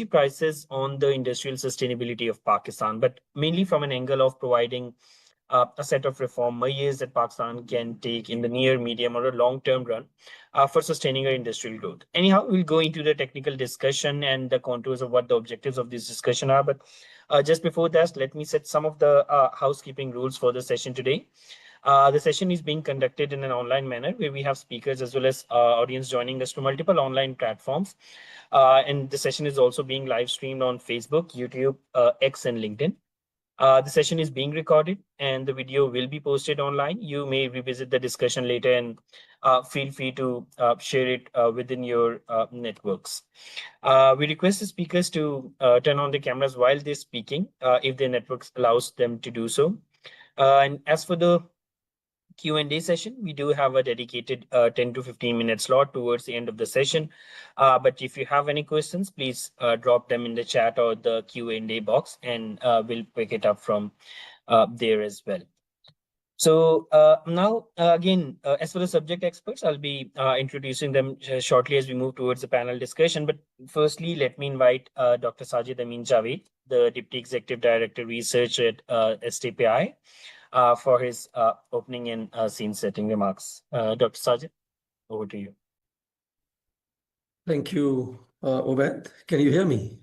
prices on the industrial sustainability of Pakistan, but mainly from an angle of providing a set of reform measures that Pakistan can take in the near, medium, or a long-term run for sustaining our industrial growth. Anyhow, we'll go into the technical discussion and the contours of what the objectives of this discussion are. But just before that, let me set some of the housekeeping rules for the session today. The session is being conducted in an online manner where we have speakers as well as audience joining us through multiple online platforms. And the session is also being live streamed on Facebook, YouTube, X, and LinkedIn. The session is being recorded and the video will be posted online. You may revisit the discussion later and feel free to share it within your networks. We request the speakers to turn on the cameras while they're speaking if their networks allows them to do so. And as for the Q&A session, we do have a dedicated 10 to 15 minute slot towards the end of the session. But if you have any questions, please drop them in the chat or the Q&A box and we'll pick it up from there as well. So now, again, as for the subject experts, I'll be introducing them shortly as we move towards the panel discussion. But firstly, let me invite Dr. Sajid Amin Javed, the Deputy Executive Director Research at STPI. For his opening and scene-setting remarks. Dr. Sajid, over to you. Thank you, Obed. Can you hear me?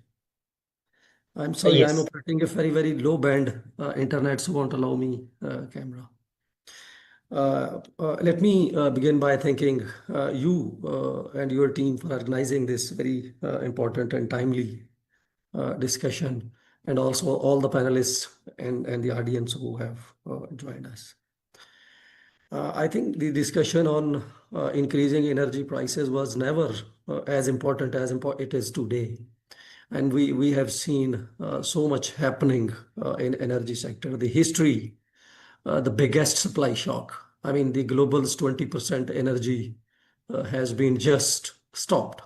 I'm sorry, yes. I'm operating a very, very low band internet, so won't allow me camera. Let me begin by thanking you and your team for organizing this very important and timely discussion, and also all the panelists and the audience who have joined us. I think the discussion on increasing energy prices was never as important as it is today. And we have seen so much happening in energy sector. The history, the biggest supply shock. I mean, the global's 20% energy has been just stopped.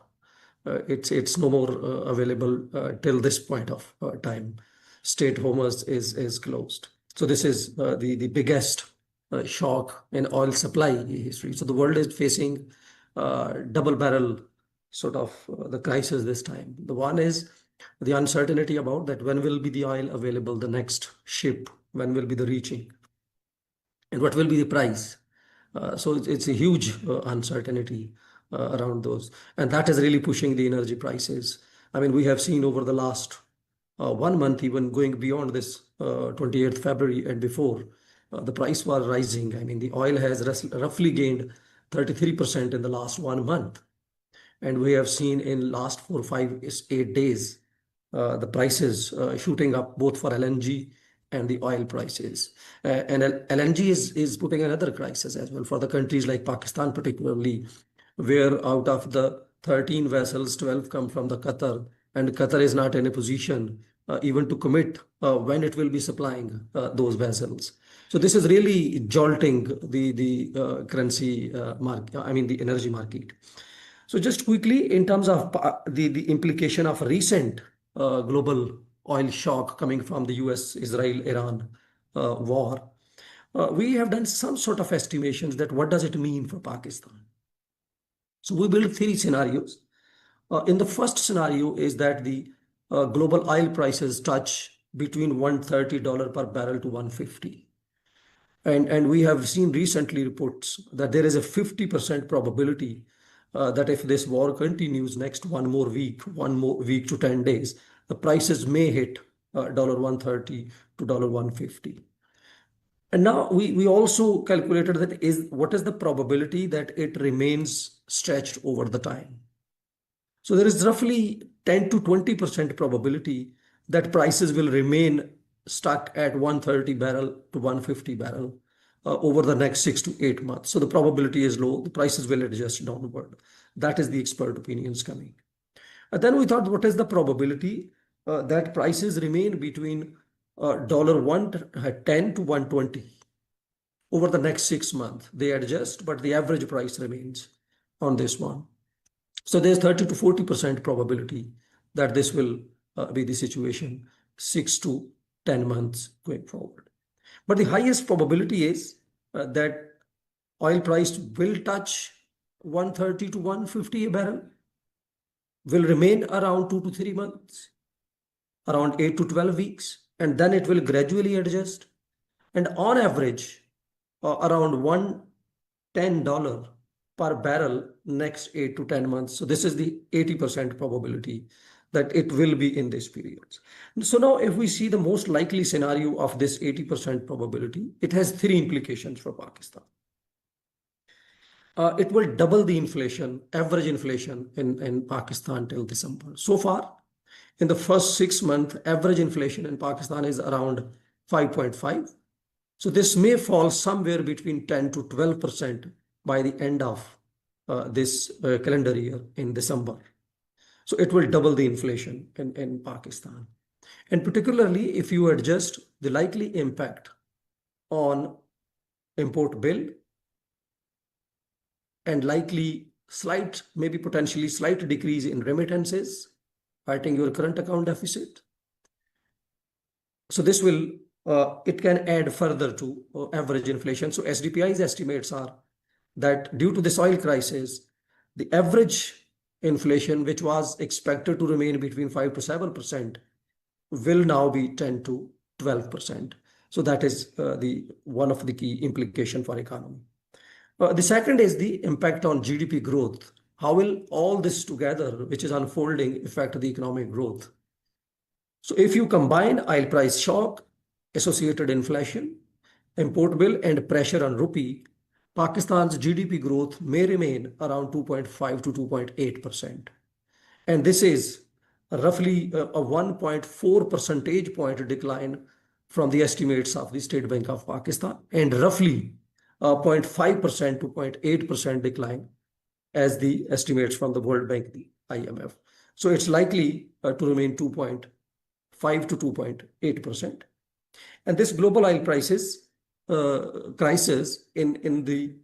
It's no more available till this point of time. Strait Hormuz is closed. So this is the biggest shock in oil supply history. So the world is facing double barrel sort of the crisis this time. The one is the uncertainty about that when will be the oil available, the next ship, when will be the reaching, and what will be the price. So it's a huge uncertainty around those. And that is really pushing the energy prices. I mean, we have seen over the last 1 month, even going beyond this 28th February and before, the price was rising. I mean, the oil has roughly gained 33% in the last 1 month. And we have seen in last 4, 5, 8 days, the prices shooting up both for LNG and the oil prices. And LNG is putting another crisis as well for the countries like Pakistan, particularly, where out of the 13 vessels, 12 come from the Qatar, and Qatar is not in a position even to commit when it will be supplying those vessels. So this is really jolting the currency market, I mean the energy market. So just quickly, in terms of the implication of recent global oil shock coming from the US, Israel, Iran war, we have done some sort of estimations that what does it mean for Pakistan. So we built 3 scenarios. In the first scenario is that the global oil prices touch between $130 per barrel to $150. And we have seen recently reports that there is a 50% probability that if this war continues next one more week to 10 days, the prices may hit $130 to $150. And now we also calculated that what is the probability that it remains stretched over the time. So there is roughly 10 to 20% probability that prices will remain stuck at 130 barrel to 150 barrel over the next 6 to 8 months. So the probability is low. The prices will adjust downward. That is the expert opinions coming. And then we thought, what is the probability that prices remain between $110 to $120 over the next 6 months? They adjust, but the average price remains on this one. So there's 30 to 40% probability that this will be the situation 6 to 10 months going forward. But the highest probability is that oil price will touch 130 to 150 a barrel. will remain around 2 to 3 months, around 8 to 12 weeks, and then it will gradually adjust. And on average, around $110 per barrel next 8 to 10 months. So this is the 80% probability that it will be in this period. So now if we see the most likely scenario of this 80% probability, it has three implications for Pakistan. It will double the inflation, average inflation in Pakistan till December. So far, in the first 6 months, average inflation in Pakistan is around 5.5. So this may fall somewhere between 10 to 12% by the end of this calendar year in December. So it will double the inflation in Pakistan. And particularly if you adjust the likely impact on import bill and likely slight, maybe potentially slight decrease in remittances, hurting your current account deficit. So this will, it can add further to average inflation. So SDPI's estimates are that due to this oil crisis, the average inflation, which was expected to remain between 5 to 7%, will now be 10 to 12%. So that is the one of the key implication for economy. The second is the impact on GDP growth. How will all this together, which is unfolding, affect the economic growth? So if you combine oil price shock, associated inflation, import bill, and pressure on rupee, Pakistan's GDP growth may remain around 2.5 to 2.8%. And this is roughly a 1.4 percentage point decline from the estimates of the State Bank of Pakistan, and roughly 0.5% to 0.8% decline as the estimates from the World Bank, the IMF. So it's likely to remain 2.5 to 2.8%. And this global oil crisis in the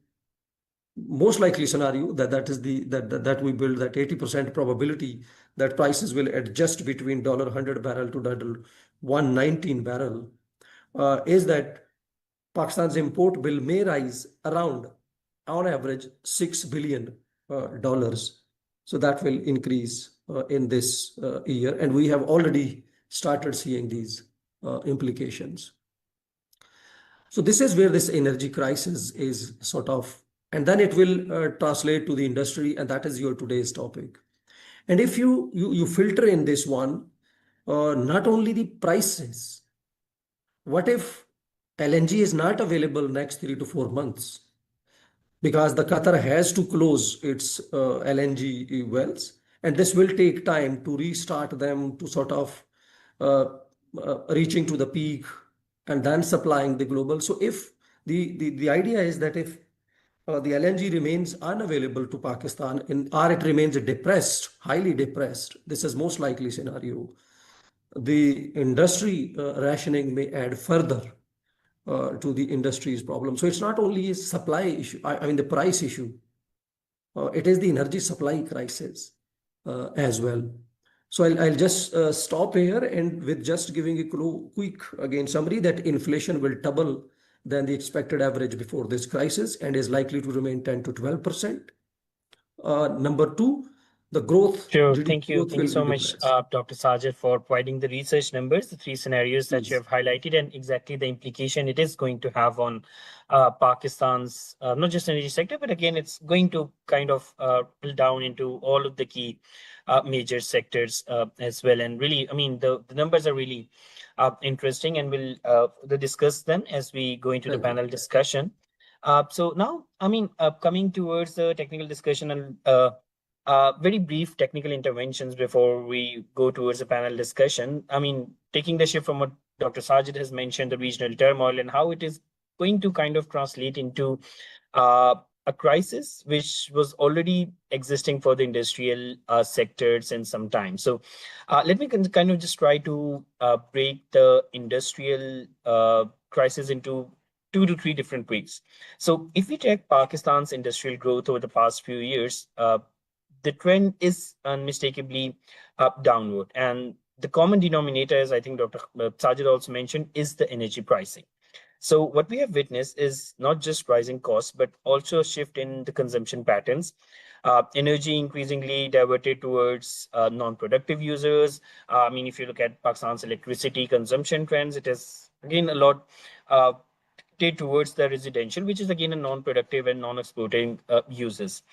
most likely scenario that we build that 80% probability that prices will adjust between $100 barrel to $119 barrel is that Pakistan's import bill may rise around, on average, $6 billion. So that will increase in this year, and we have already started seeing these implications. So this is where this energy crisis is sort of, and then it will translate to the industry, and that is your today's topic. And if you filter in this one, not only the prices, what if LNG is not available next 3 to 4 months? Because the Qatar has to close its LNG wells, and this will take time to restart them to sort of reaching to the peak and then supplying the global. So if the idea is that if the LNG remains unavailable to Pakistan or it remains depressed, highly depressed, this is most likely scenario, the industry rationing may add further to the industry's problem. So it's not only a supply issue, I mean the price issue, it is the energy supply crisis as well. So I'll just stop here and with just giving a quick again summary that inflation will double than the expected average before this crisis and is likely to remain 10 to 12%. Number two, the growth. Sure. GDP Thank you. growth Thank you will so be much, depressed. Dr. Sajid, for providing the research numbers, the three scenarios that you Please. have highlighted, and exactly the implication it is going to have on Pakistan's not just energy sector, but again, it's going to kind of drill down into all of the key major sectors as well. And really, I mean, the numbers are really interesting, and we'll discuss them as we go into the Thank you. panel discussion. So now, I mean, coming towards the technical discussion and very brief technical interventions before we go towards the panel discussion. I mean, taking the shift from what Dr. Sajid has mentioned, the regional turmoil and how it is going to kind of translate into a crisis which was already existing for the industrial sectors in some time. So let me kind of just try to break the industrial crisis into 2 to 3 different ways. So if we check Pakistan's industrial growth over the past few years, the trend is unmistakably downward. And the common denominator, as I think Dr. Sajid also mentioned, is the energy pricing. So what we have witnessed is not just rising costs, but also a shift in the consumption patterns. Energy increasingly diverted towards non-productive users. I mean, if you look at Pakistan's electricity consumption trends, it is again a lot tilted towards the residential, which is again a non-productive and non-exporting uses.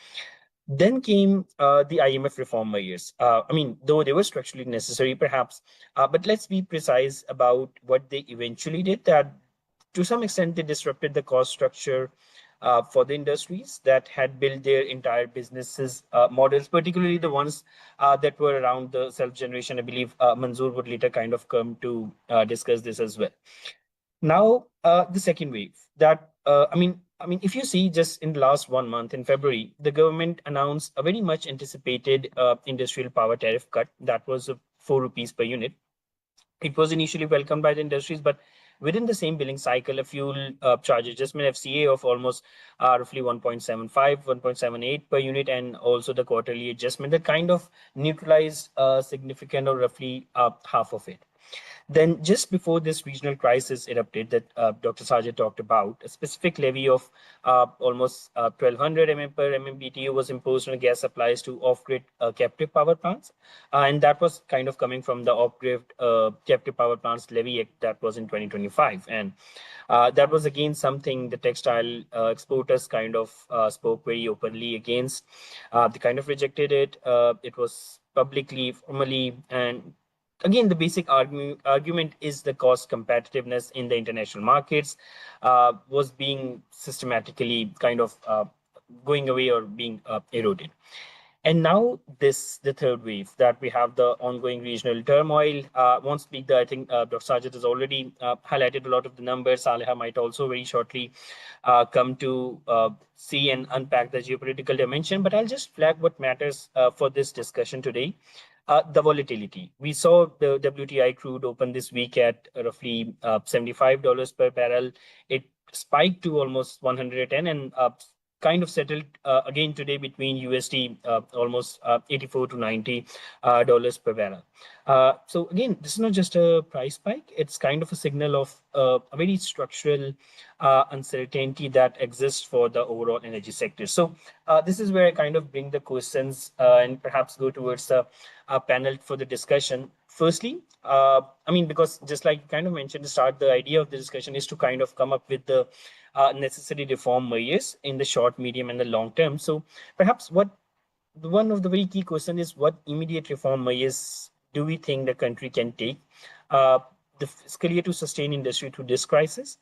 Then came the IMF reform measures. I mean, though they were structurally necessary, perhaps, but let's be precise about what they eventually did. That to some extent they disrupted the cost structure for the industries that had built their entire businesses models, particularly the ones that were around the self-generation. I believe Manzoor would later kind of come to discuss this as well. Now, the second wave that I mean, if you see just in the last 1 month in February, the government announced a very much anticipated industrial power tariff cut that was 4 rupees per unit. It was initially welcomed by the industries, but within the same billing cycle, a fuel charge adjustment FCA of almost roughly 1.75, 1.78 per unit, and also the quarterly adjustment that kind of neutralized significant or roughly half of it. Then, just before this regional crisis erupted that Dr. Sajid talked about, a specific levy of almost 1200 mm per MMBTU was imposed on gas supplies to off-grid captive power plants. And that was kind of coming from the off-grid captive power plants levy act that was in 2025. And that was again something the textile exporters kind of spoke very openly against. They kind of rejected it. It was publicly, formally, and again, the basic argument is the cost competitiveness in the international markets was being systematically kind of going away or being eroded. And now the third wave that we have the ongoing regional turmoil. Won't speak I think Dr. Sajid has already highlighted a lot of the numbers. Saleha might also very shortly come to see and unpack the geopolitical dimension, but I'll just flag what matters for this discussion today. The volatility. We saw the WTI crude open this week at roughly $75 per barrel. It spiked to almost 110 and kind of settled again today between USD almost 84 to $90 per barrel. So again, this is not just a price spike. It's kind of a signal of a very structural uncertainty that exists for the overall energy sector. So this is where I kind of bring the questions and perhaps go towards the panel for the discussion. Firstly, I mean, because just like you kind of mentioned to start, the idea of the discussion is to kind of come up with the necessary reform measures in the short, medium, and the long term. So perhaps one of the very key questions is what immediate reform measures do we think the country can take the fiscal year to sustain industry through this crisis?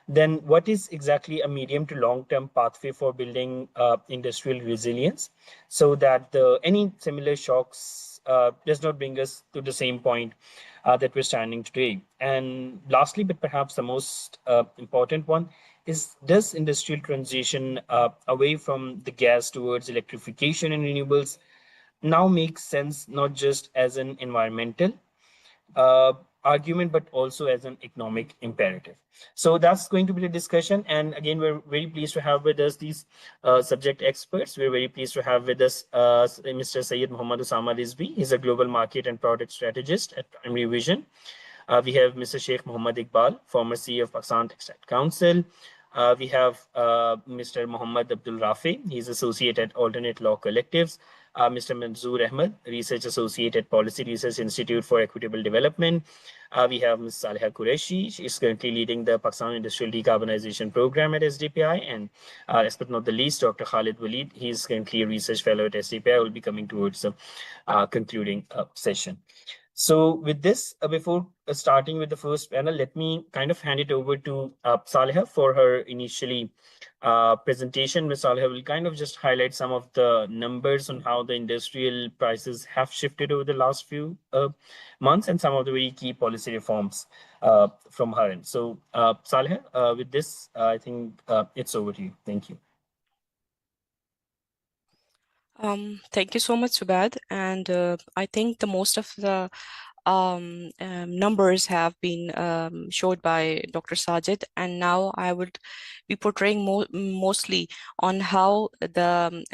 Then what is exactly a medium to long-term pathway for building industrial resilience so that any similar shocks does not bring us to the same point that we're standing today? And lastly, but perhaps the most important one, is does industrial transition away from the gas towards electrification and renewables now make sense, not just as an environmental argument, but also as an economic imperative? So that's going to be the discussion. And again, we're very pleased to have with us these subject experts. We're very pleased to have with us Mr. Syed Muhammad Usama Rizvi. He's a global market and product strategist at Primary Vision. We have Mr. Sheikh Muhammad Iqbal, former CEO of Pakistan Textile Council. We have Mr. Muhammad Abdul Rafi. He's associate at Alternate Law Collectives. Mr. Manzoor Ahmed, Research Associate at Policy Research Institute for Equitable Development. We have Ms. Saleha Qureshi. She is currently leading the Pakistan Industrial Decarbonization Program at SDPI. And last but not the least, Dr. Khalid Walid. He is currently a research fellow at SDPI. Will be coming towards the concluding session. So with this, before starting with the first panel, let me kind of hand it over to Saleha for her initially presentation. Ms. Saleha will kind of just highlight some of the numbers on how the industrial prices have shifted over the last few months and some of the very key policy reforms from her end. So Saleha, with this, I think it's over to you. Thank you. Thank you so much, Subad. And I think the most of the numbers have been showed by Dr. Sajid, and now I would be portraying mostly on how the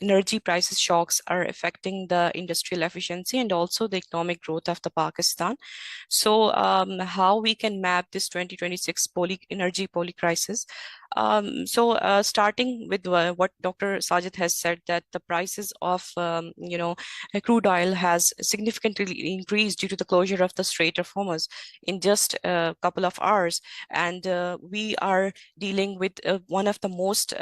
energy prices shocks are affecting the industrial efficiency and also the economic growth of the Pakistan. So how we can map this 2026 energy crisis. Starting with what Dr. Sajid has said, that the prices of crude oil has significantly increased due to the closure of the Strait of Hormuz in just a couple of hours, and we are dealing with one of the most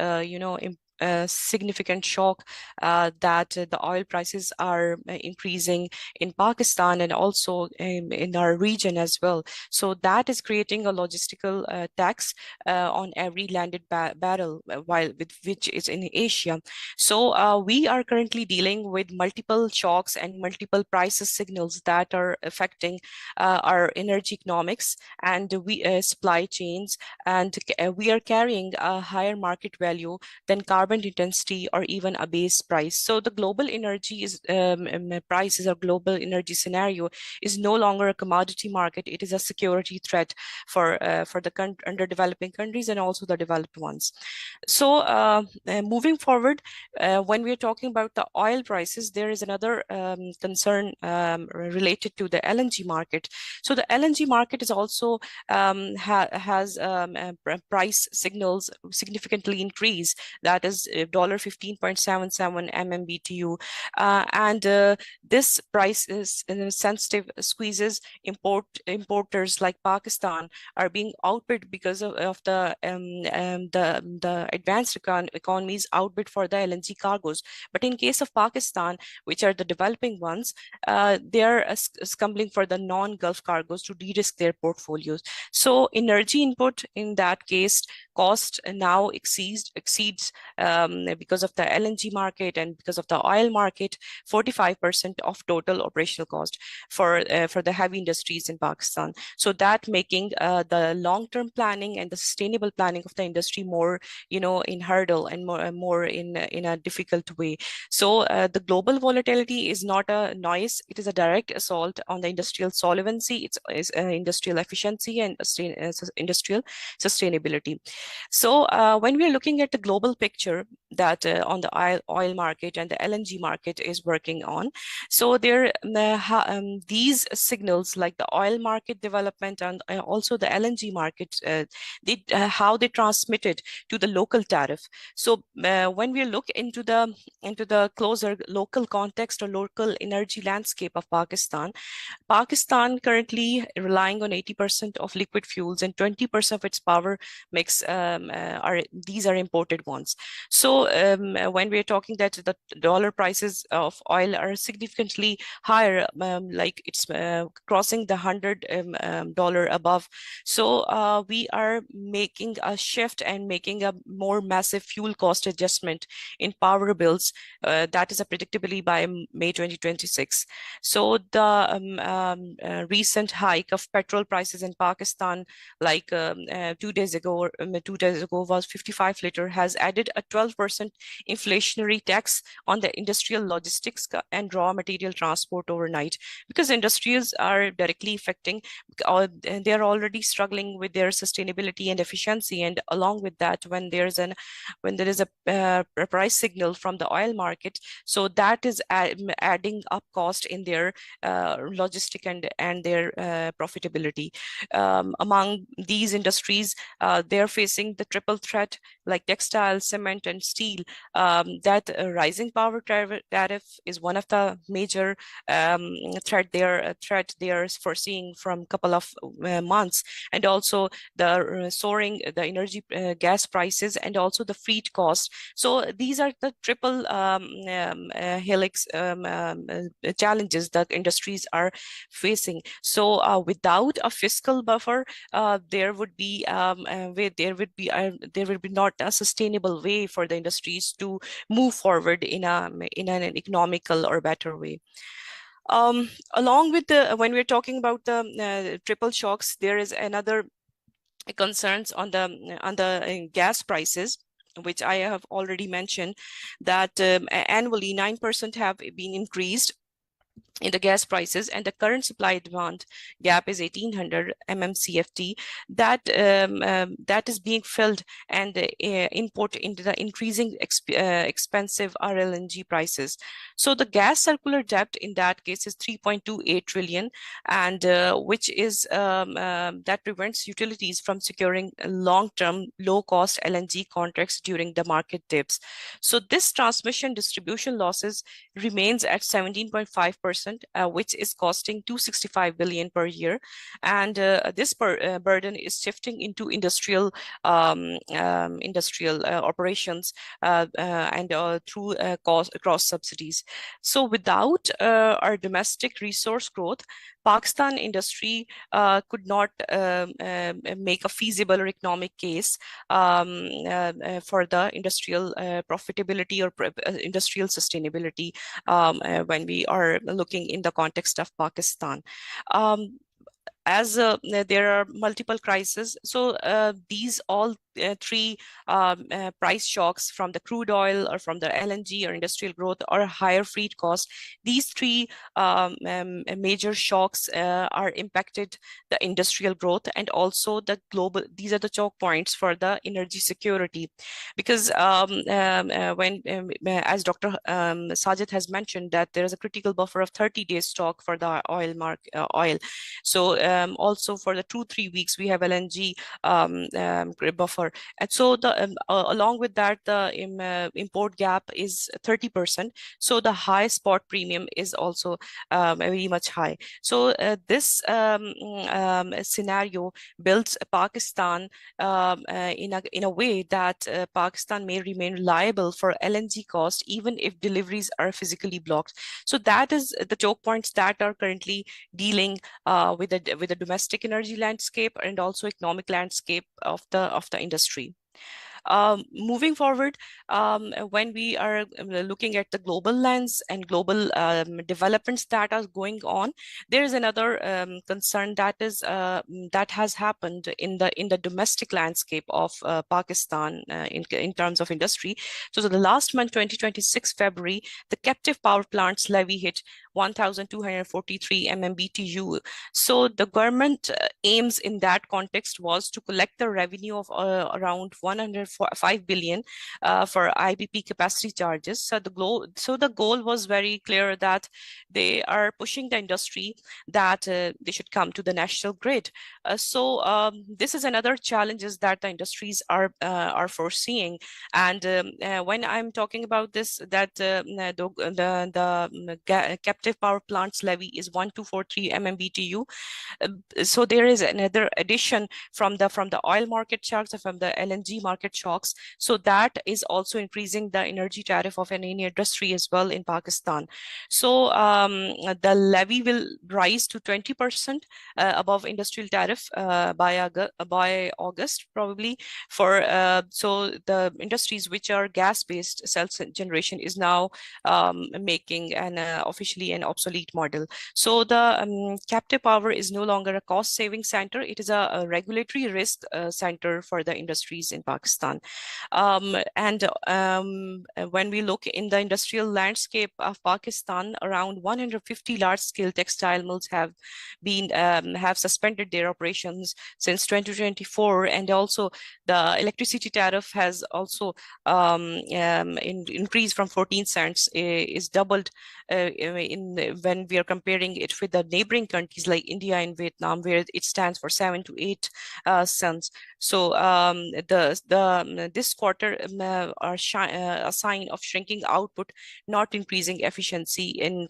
significant shock that the oil prices are increasing in Pakistan and also in our region as well. So that is creating a logistical tax on every landed barrel, while with which is in Asia. So we are currently dealing with multiple shocks and multiple prices signals that are affecting our energy economics and we supply chains, and we are carrying a higher market value than carbon intensity or even a base price. So the global energy prices or global energy scenario is no longer a commodity market. It is a security threat for the underdeveloping countries and also the developed ones. So moving forward, when we're talking about the oil prices, there is another concern related to the LNG market. So the LNG market is also has price signals significantly increased. That is $15.77 MMBTU, and this price is sensitive squeezes importers like Pakistan are being outbid because of the advanced economies outbid for the LNG cargoes. But in case of Pakistan, which are the developing ones, they are scumbling for the non-Gulf cargoes to de-risk their portfolios. So energy input in that case cost now exceeds because of the LNG market and because of the oil market 45% of total operational cost for the heavy industries in Pakistan. So that making the long-term planning and the sustainable planning of the industry more in hurdle and more in a difficult way. So the global volatility is not a noise; it is a direct assault on the industrial solvency, it's industrial efficiency and industrial sustainability. So when we are looking at the global picture that on the oil market and the LNG market is working on, so there these signals like the oil market development and also the LNG market, how they transmitted to the local tariff. So when we look into the closer local context or local energy landscape of Pakistan currently relying on 80% of liquid fuels and 20% of its power mix these are imported ones. So when we're talking that the dollar prices of oil are significantly higher, like it's crossing the $100 above. So we are making a shift and making a more massive fuel cost adjustment in power bills. That is a predictably by May 2026. So the recent hike of petrol prices in Pakistan, like 2 days ago, was 55 liter, has added a 12% inflationary tax on the industrial logistics and raw material transport overnight, because industries are directly affecting, they are already struggling with their sustainability and efficiency, and along with that, when there is a price signal from the oil market, so that is adding up cost in their logistic and their profitability. Among these industries, they're facing the triple threat like textile, cement, and steel. That rising power tariff is one of the major threat they are foreseeing from couple of months, and also the soaring the energy gas prices and also the freight cost. So these are the triple helix challenges that industries are facing. So without a fiscal buffer, there would be not a sustainable way for the industries to move forward in an economical or better way. Along with when we're talking about the triple shocks, there is another concerns on the gas prices, which I have already mentioned, that annually 9% have been increased in the gas prices, and the current supply demand gap is 1800 mmcft that is being filled and import into the increasing expensive RLNG prices. So the gas circular debt in that case is 3.28 trillion, and which is that prevents utilities from securing long-term low-cost LNG contracts during the market dips. So this transmission distribution losses remains at 17.5%, which is costing 265 billion per year. And this burden is shifting into industrial operations and through cross subsidies. So without our domestic resource growth, Pakistan industry could not make a feasible or economic case for the industrial profitability or industrial sustainability when we are looking in the context of Pakistan. As there are multiple crises, so these all three price shocks from the crude oil or from the LNG or industrial growth or higher freight cost, these three major shocks are impacted the industrial growth and also the global. These are the choke points for the energy security, because as Dr. Sajid has mentioned, that there is a critical buffer of 30 days stock for the oil. So also for the 2-3 weeks we have LNG buffer, and so the along with that the import gap is 30%. So the high spot premium is also very much high. So this scenario builds Pakistan in a way that Pakistan may remain liable for LNG cost even if deliveries are physically blocked. So that is the choke points that are currently dealing with the domestic energy landscape and also economic landscape of the industry. Moving forward, when we are looking at the global lens and global developments that are going on, there is another concern that is that has happened in the domestic landscape of Pakistan in terms of industry. So the last month, 2026 February, the captive power plants levy hit 1,243 MMBTU. So the government aims in that context was to collect the revenue of around 105 billion for IPP capacity charges. So the goal was very clear that they are pushing the industry that they should come to the national grid. This is another challenges that the industries are foreseeing. And when I'm talking about this, that the captive power plants levy is 1,243 MMBTU. So there is another addition from the oil market shocks, from the LNG market shocks. So that is also increasing the energy tariff of any industry as well in Pakistan. So the levy will rise to 20% above industrial tariff by August probably. So the industries which are gas-based self-generation is now making an officially an obsolete model. So the captive power is no longer a cost-saving center. It is a regulatory risk center for the industries in Pakistan. When we look in the industrial landscape of Pakistan, around 150 large-scale textile mills have suspended their operations since 2024, and also the electricity tariff has also increased from 14 cents, is doubled when we are comparing it with the neighboring countries like India and Vietnam, where it stands for 7 to 8 cents. So this quarter are a sign of shrinking output, not increasing efficiency in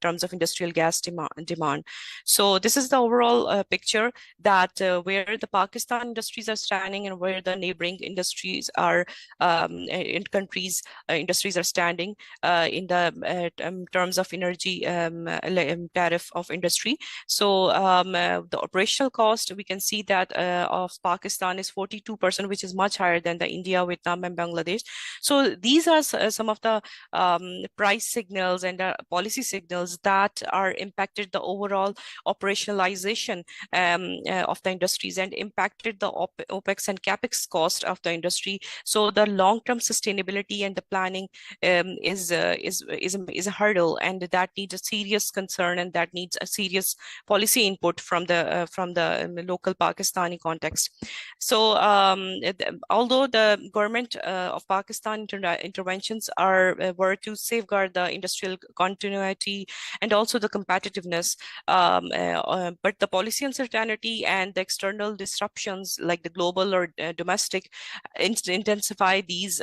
terms of industrial gas demand. So this is the overall picture that where the Pakistan industries are standing and where the neighboring industries are in countries industries are standing in the terms of energy tariff of industry. So the operational cost, we can see that of Pakistan is 42%, which is much higher than the India, Vietnam, and Bangladesh. So these are some of the price signals and policy signals that are impacted the overall operationalization of the industries and impacted the OPEX and CAPEX cost of the industry. So the long-term sustainability and the planning is a hurdle, and that needs a serious concern and that needs a serious policy input from the local Pakistani context. So although the government of Pakistan interventions were to safeguard the industrial continuity and also the competitiveness, but the policy uncertainty and the external disruptions like the global or domestic intensify these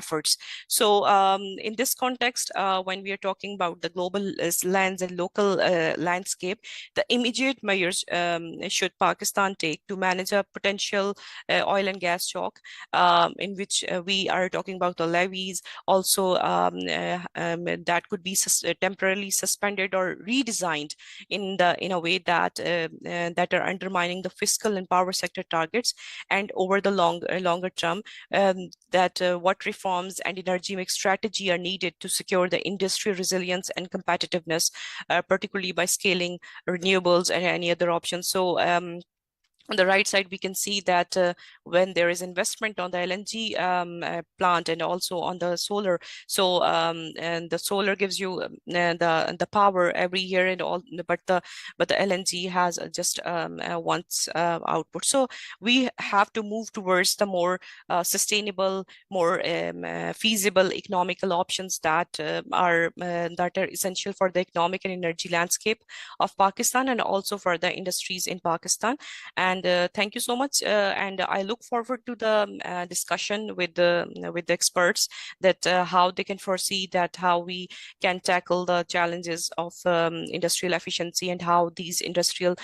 efforts. So in this context, when we are talking about the global lands and local landscape, the immediate measures should Pakistan take to manage a potential oil and gas shock, in which we are talking about the levies, also that could be temporarily suspended or redesigned in a way that that are undermining the fiscal and power sector targets, and over the longer term, that what reforms and energy mix strategy are needed to secure the industry resilience and competitiveness, particularly by scaling renewables and any other options. So on the right side, we can see that when there is investment on the LNG plant and also on the solar, so and the solar gives you the power every year and all, but the LNG has just once output. So we have to move towards the more sustainable, more feasible economical options that are essential for the economic and energy landscape of Pakistan and also for the industries in Pakistan. And thank you so much. And I look forward to the discussion with the experts, that how they can foresee that how we can tackle the challenges of industrial efficiency and how these industrial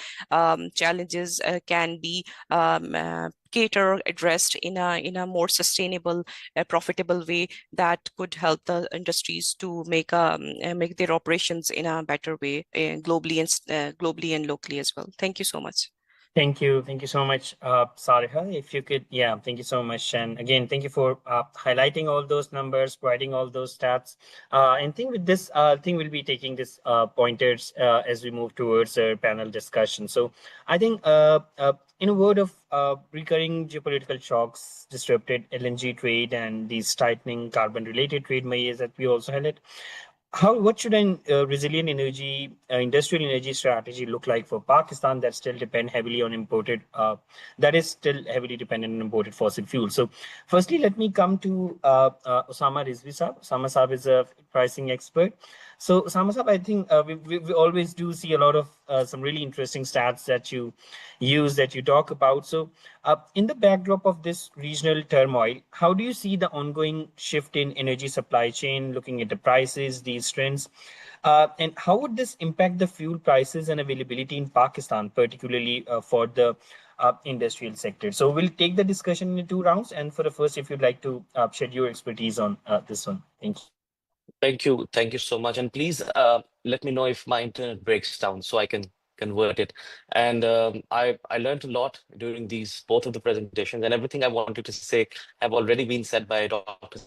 challenges can be addressed in a more sustainable, profitable way that could help the industries to make their operations in a better way, globally and locally as well. Thank you so much. Thank you. Thank you so much, Sariha. If you could, yeah, thank you so much. And again, thank you for highlighting all those numbers, providing all those stats. And I think with this, I think we'll be taking this pointers as we move towards our panel discussion. So I think in a word of recurring geopolitical shocks, disrupted LNG trade, and these tightening carbon-related trade measures that we also highlight, what should a resilient energy, industrial energy strategy look like for Pakistan that still depend heavily on imported, that is still heavily dependent on imported fossil fuels? So firstly, let me come to Osama Rizvi Saab. Osama Saab is a pricing expert. So Osama Saab, I think we always do see a lot of some really interesting stats that you use, that you talk about. So in the backdrop of this regional turmoil, how do you see the ongoing shift in energy supply chain, looking at the prices, these trends, and how would this impact the fuel prices and availability in Pakistan, particularly for the industrial sector? So we'll take the discussion in 2 rounds. And for the first, if you'd like to shed your expertise on this one. Thank you. Thank you. Thank you so much. And please let me know if my internet breaks down so I can convert it. And I learned a lot during both of the presentations, and everything I wanted to say have already been said by Dr.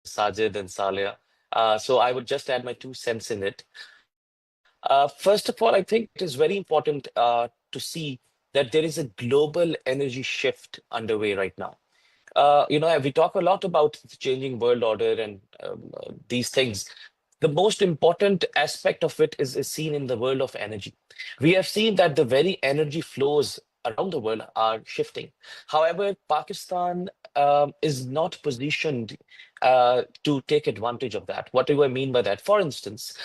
Sajid and Salia. So I would just add my 2 cents in it. First of all, I think it is very important to see that there is a global energy shift underway right now. We talk a lot about the changing world order and these things. The most important aspect of it is seen in the world of energy. We have seen that the very energy flows around the world are shifting. However, Pakistan is not positioned to take advantage of that. What do I mean by that? For instance,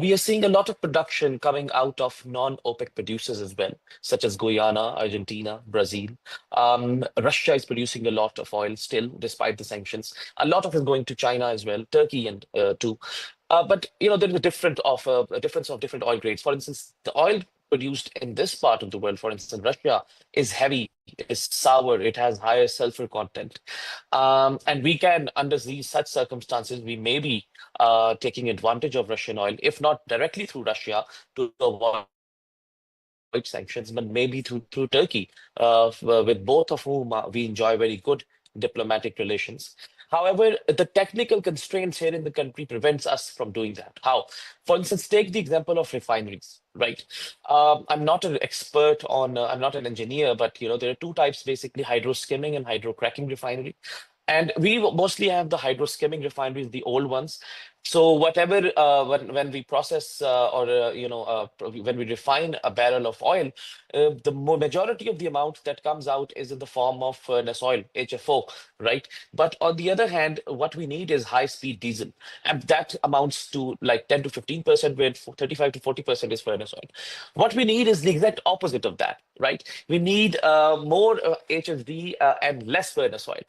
we are seeing a lot of production coming out of non-OPEC producers as well, such as Guyana, Argentina, Brazil. Russia is producing a lot of oil still, despite the sanctions. A lot of it is going to China as well, Turkey and too. But there is a difference of different oil grades. For instance, the oil produced in this part of the world, for instance, Russia, is heavy, is sour, it has higher sulfur content. And we can, under such circumstances, we may be taking advantage of Russian oil, if not directly through Russia to avoid sanctions, but maybe through Turkey, with both of whom we enjoy very good diplomatic relations. However, the technical constraints here in the country prevents us from doing that. How? For instance, take the example of refineries, right? I'm not an expert on, I'm not an engineer, but there are 2 types, basically hydroskimming and hydrocracking refinery. And we mostly have the hydroskimming refineries, the old ones. So whatever when we process when we refine a barrel of oil, the majority of the amount that comes out is in the form of furnace oil, HFO, right? But on the other hand, what we need is high-speed diesel, and that amounts to like 10 to 15%, where 35 to 40% is furnace oil. What we need is the exact opposite of that, right? We need more HSD and less furnace oil.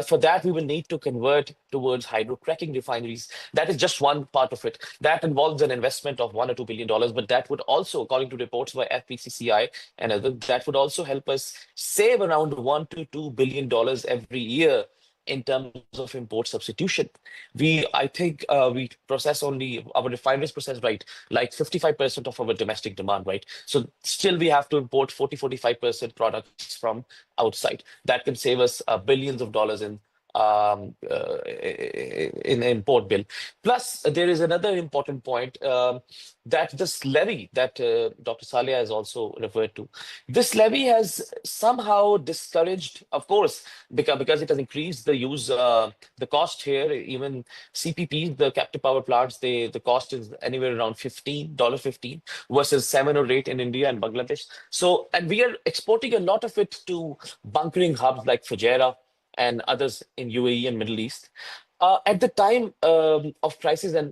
For that, we will need to convert towards hydrocracking refineries. That is just one part of it. That involves an investment of $1 or $2 billion, but that would also, according to reports by FPCCI and others, that would also help us save around $1 to $2 billion every year in terms of import substitution. I think we process only, our refineries process, right, like 55% of our domestic demand, right? So still we have to import 45% products from outside. That can save us billions of dollars in import bill. Plus, there is another important point, that this levy that Dr. Salia has also referred to. This levy has somehow discouraged, of course, because it has increased the use, the cost here. Even CPPs, the captive power plants, the cost is anywhere around $15 versus 7 or 8 in India and Bangladesh. So, and we are exporting a lot of it to bunkering hubs like Fujairah and others in UAE and Middle East. At the time of crisis and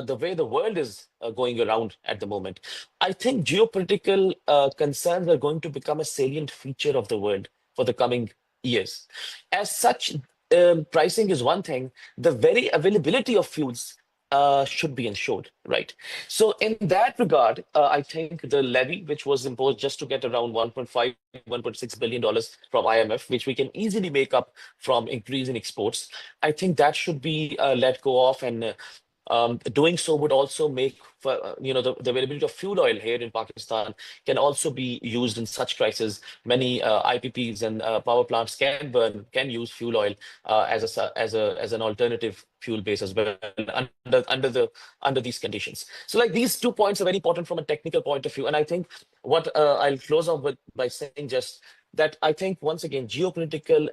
the way the world is going around at the moment, I think geopolitical concerns are going to become a salient feature of the world for the coming years. As such, pricing is one thing. The very availability of fuels should be ensured, right? So in that regard, I think the levy, which was imposed just to get around $1.5, $1.6 billion from IMF, which we can easily make up from increase in exports, I think that should be let go of, and doing so would also make the availability of fuel oil here in Pakistan can also be used in such crises. Many IPPs and power plants can use fuel oil as an alternative fuel base as well under these conditions. So like these 2 points are very important from a technical point of view, and I think what I'll close off with by saying just that I think once again geopolitical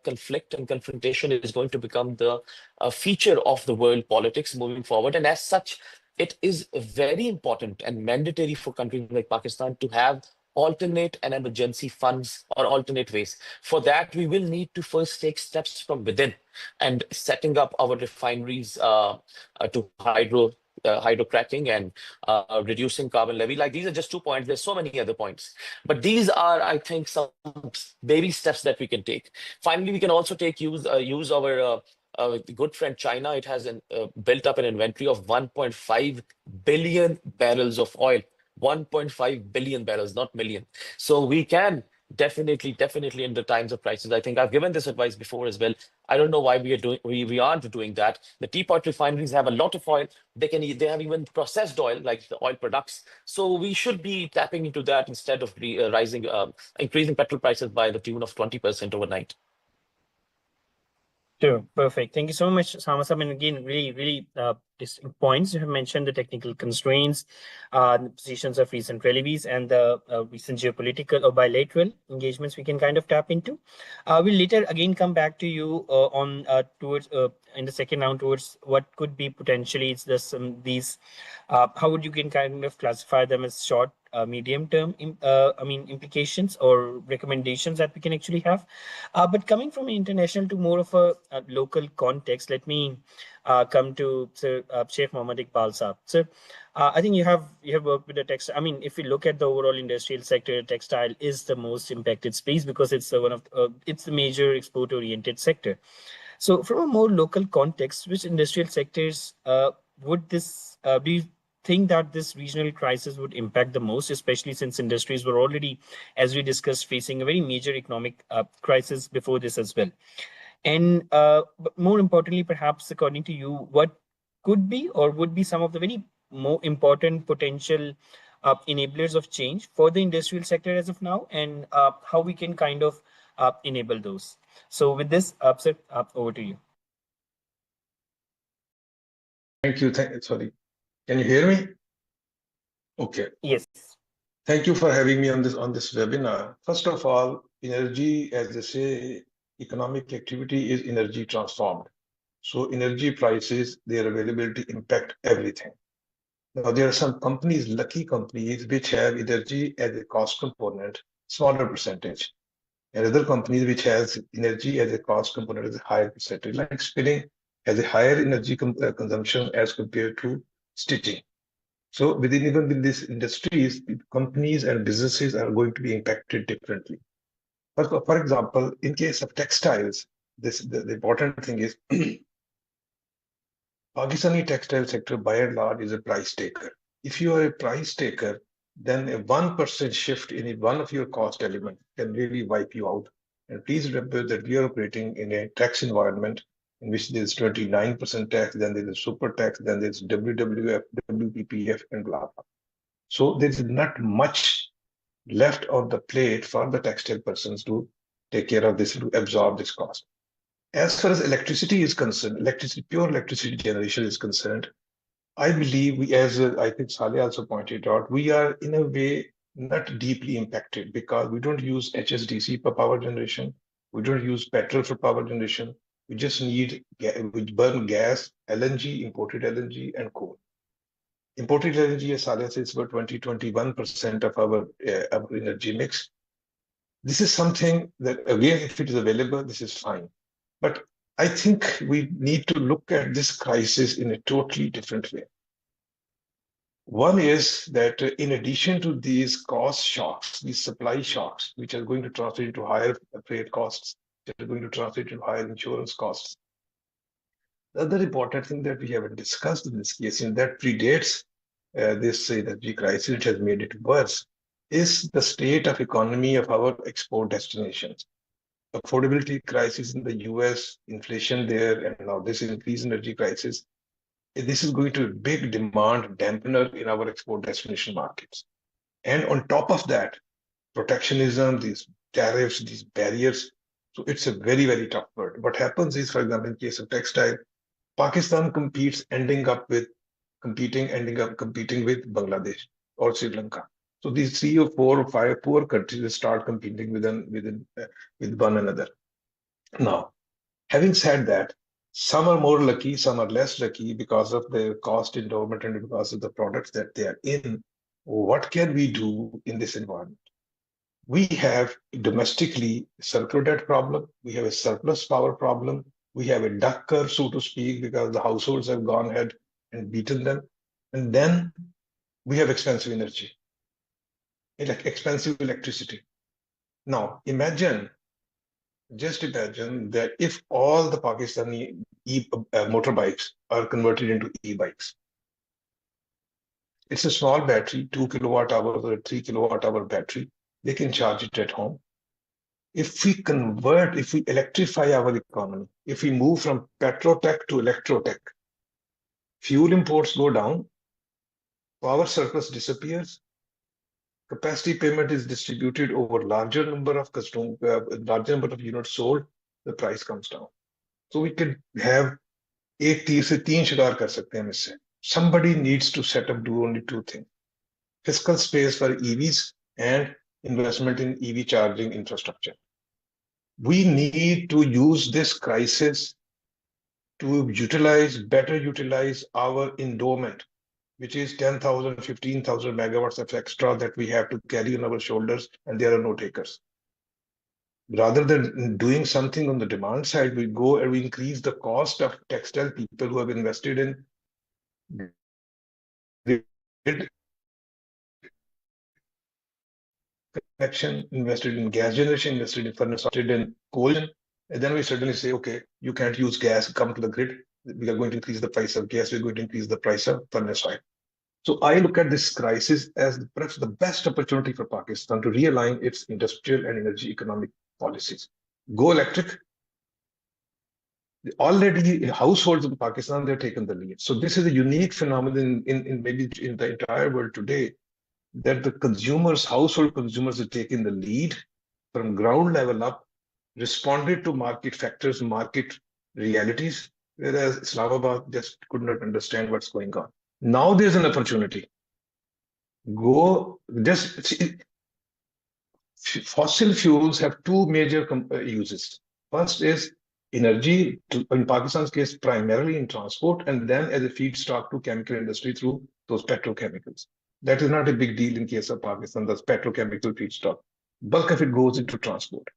conflict and confrontation is going to become the feature of the world politics moving forward, and as such, it is very important and mandatory for countries like Pakistan to have alternate and emergency funds or alternate ways. For that, we will need to first take steps from within and setting up our refineries to hydrocracking and reducing carbon levy. Like these are just 2 points. There's so many other points, but these are, I think, some baby steps that we can take. Finally, we can also use our good friend China. It has built up an inventory of 1.5 billion barrels of oil. 1.5 billion barrels, not million. So we can definitely in the times of crisis. I think I've given this advice before as well. I don't know why we aren't doing that. The teapot refineries have a lot of oil. They have even processed oil, like the oil products. So we should be tapping into that instead of increasing petrol prices by the tune of 20% overnight. Sure, perfect. Thank you so much, Samasam. And again, really distinct points. You have mentioned the technical constraints, the positions of recent levies, and the recent geopolitical or bilateral engagements we can kind of tap into. We'll later again come back to you on towards in the second round towards what could be potentially these. How would you can kind of classify them as short, medium term, implications or recommendations that we can actually have. But coming from international to more of a local context, let me come to Sir Sheikh Mohammad Iqbal Saab. So I think you have worked with the textile. I mean, if we look at the overall industrial sector, textile is the most impacted space because it's it's the major export oriented sector. So from a more local context, which industrial sectors would this do you think that this regional crisis would impact the most, especially since industries were already, as we discussed, facing a very major economic crisis before this as well? And but more importantly, perhaps according to you, what could be or would be some of the very more important potential enablers of change for the industrial sector as of now, and how we can kind of enable those? So with this, sir, over to you. Thank you. Sorry. Can you hear me? Okay. Yes. Thank you for having me on this webinar. First of all, energy, as they say, economic activity is energy transformed. So energy prices, their availability impact everything. Now, there are some companies, lucky companies, which have energy as a cost component, smaller percentage, and other companies which has energy as a cost component as a higher percentage, like spinning has a higher energy consumption as compared to stitching. So even with these industries, companies and businesses are going to be impacted differently. For example, in case of textiles, the important thing is Pakistani textile sector by and large is a price taker. If you are a price taker, then a 1% shift in one of your cost elements can really wipe you out. And please remember that we are operating in a tax environment in which there's 29% tax, then there's a super tax, then there's WWF, WPPF, and blah, blah. So there's not much left on the plate for the textile persons to take care of this, to absorb this cost. As far as electricity is concerned, pure electricity generation is concerned, I believe we, as I think Saleh also pointed out, we are in a way not deeply impacted because we don't use HSDC for power generation. We don't use petrol for power generation. We just need, we burn gas, LNG, imported LNG, and coal. Imported LNG, as Saleh says, about 21% of our energy mix. This is something that, again, if it is available, this is fine. But I think we need to look at this crisis in a totally different way. One is that in addition to these cost shocks, these supply shocks, which are going to translate into higher freight costs, that are going to translate into higher insurance costs. The other important thing that we haven't discussed in this case, and that predates this energy crisis, which has made it worse, is the state of economy of our export destinations. Affordability crisis in the US, inflation there, and now this increased energy crisis. This is going to be a big demand dampener in our export destination markets. And on top of that, protectionism, these tariffs, these barriers. So it's a very, very tough word. What happens is, for example, in case of textile, Pakistan ending up competing with Bangladesh or Sri Lanka. So these 3 or 4 or 5 poor countries will start competing with one another. Now, having said that, some are more lucky, some are less lucky because of their cost endowment and because of the products that they are in. What can we do in this environment? We have domestically a circular debt problem. We have a surplus power problem. We have a duck curve, so to speak, because the households have gone ahead and beaten them. And then we have expensive energy, like expensive electricity. Now, just imagine that if all the Pakistani motorbikes are converted into e-bikes. It's a small battery, 2 kilowatt hours or a 3 kilowatt hour battery. They can charge it at home. If we electrify our economy, if we move from petrotech to electrotech, fuel imports go down, power surplus disappears, capacity payment is distributed over larger number of units sold, the price comes down. So we can have एक तीर से तीन शिकार कर सकते हैं इससे. Somebody needs to do only 2 things: fiscal space for EVs and investment in EV charging infrastructure. We need to use this crisis to better utilize our endowment, which is 10,000, 15,000 megawatts of extra that we have to carry on our shoulders, and there are no takers. Rather than doing something on the demand side, we go and we increase the cost of textile people who have invested in connection, invested in gas generation, invested in furnace, invested in coal, and then we suddenly say, okay, you can't use gas, come to the grid. We are going to increase the price of gas, we're going to increase the price of furnace oil. So I look at this crisis as perhaps the best opportunity for Pakistan to realign its industrial and energy economic policies. Go electric. Already households in Pakistan, they've taken the lead. So this is a unique phenomenon in maybe in the entire world today, that the household consumers have taken the lead from ground level up, responded to market factors, market realities, whereas Islamabad just could not understand what's going on. Now there's an opportunity. Fossil fuels have 2 major uses. First is energy in Pakistan's case, primarily in transport, and then as a feedstock to chemical industry through those petrochemicals. That is not a big deal in case of Pakistan, that's petrochemical feedstock. Bulk of it goes into transport.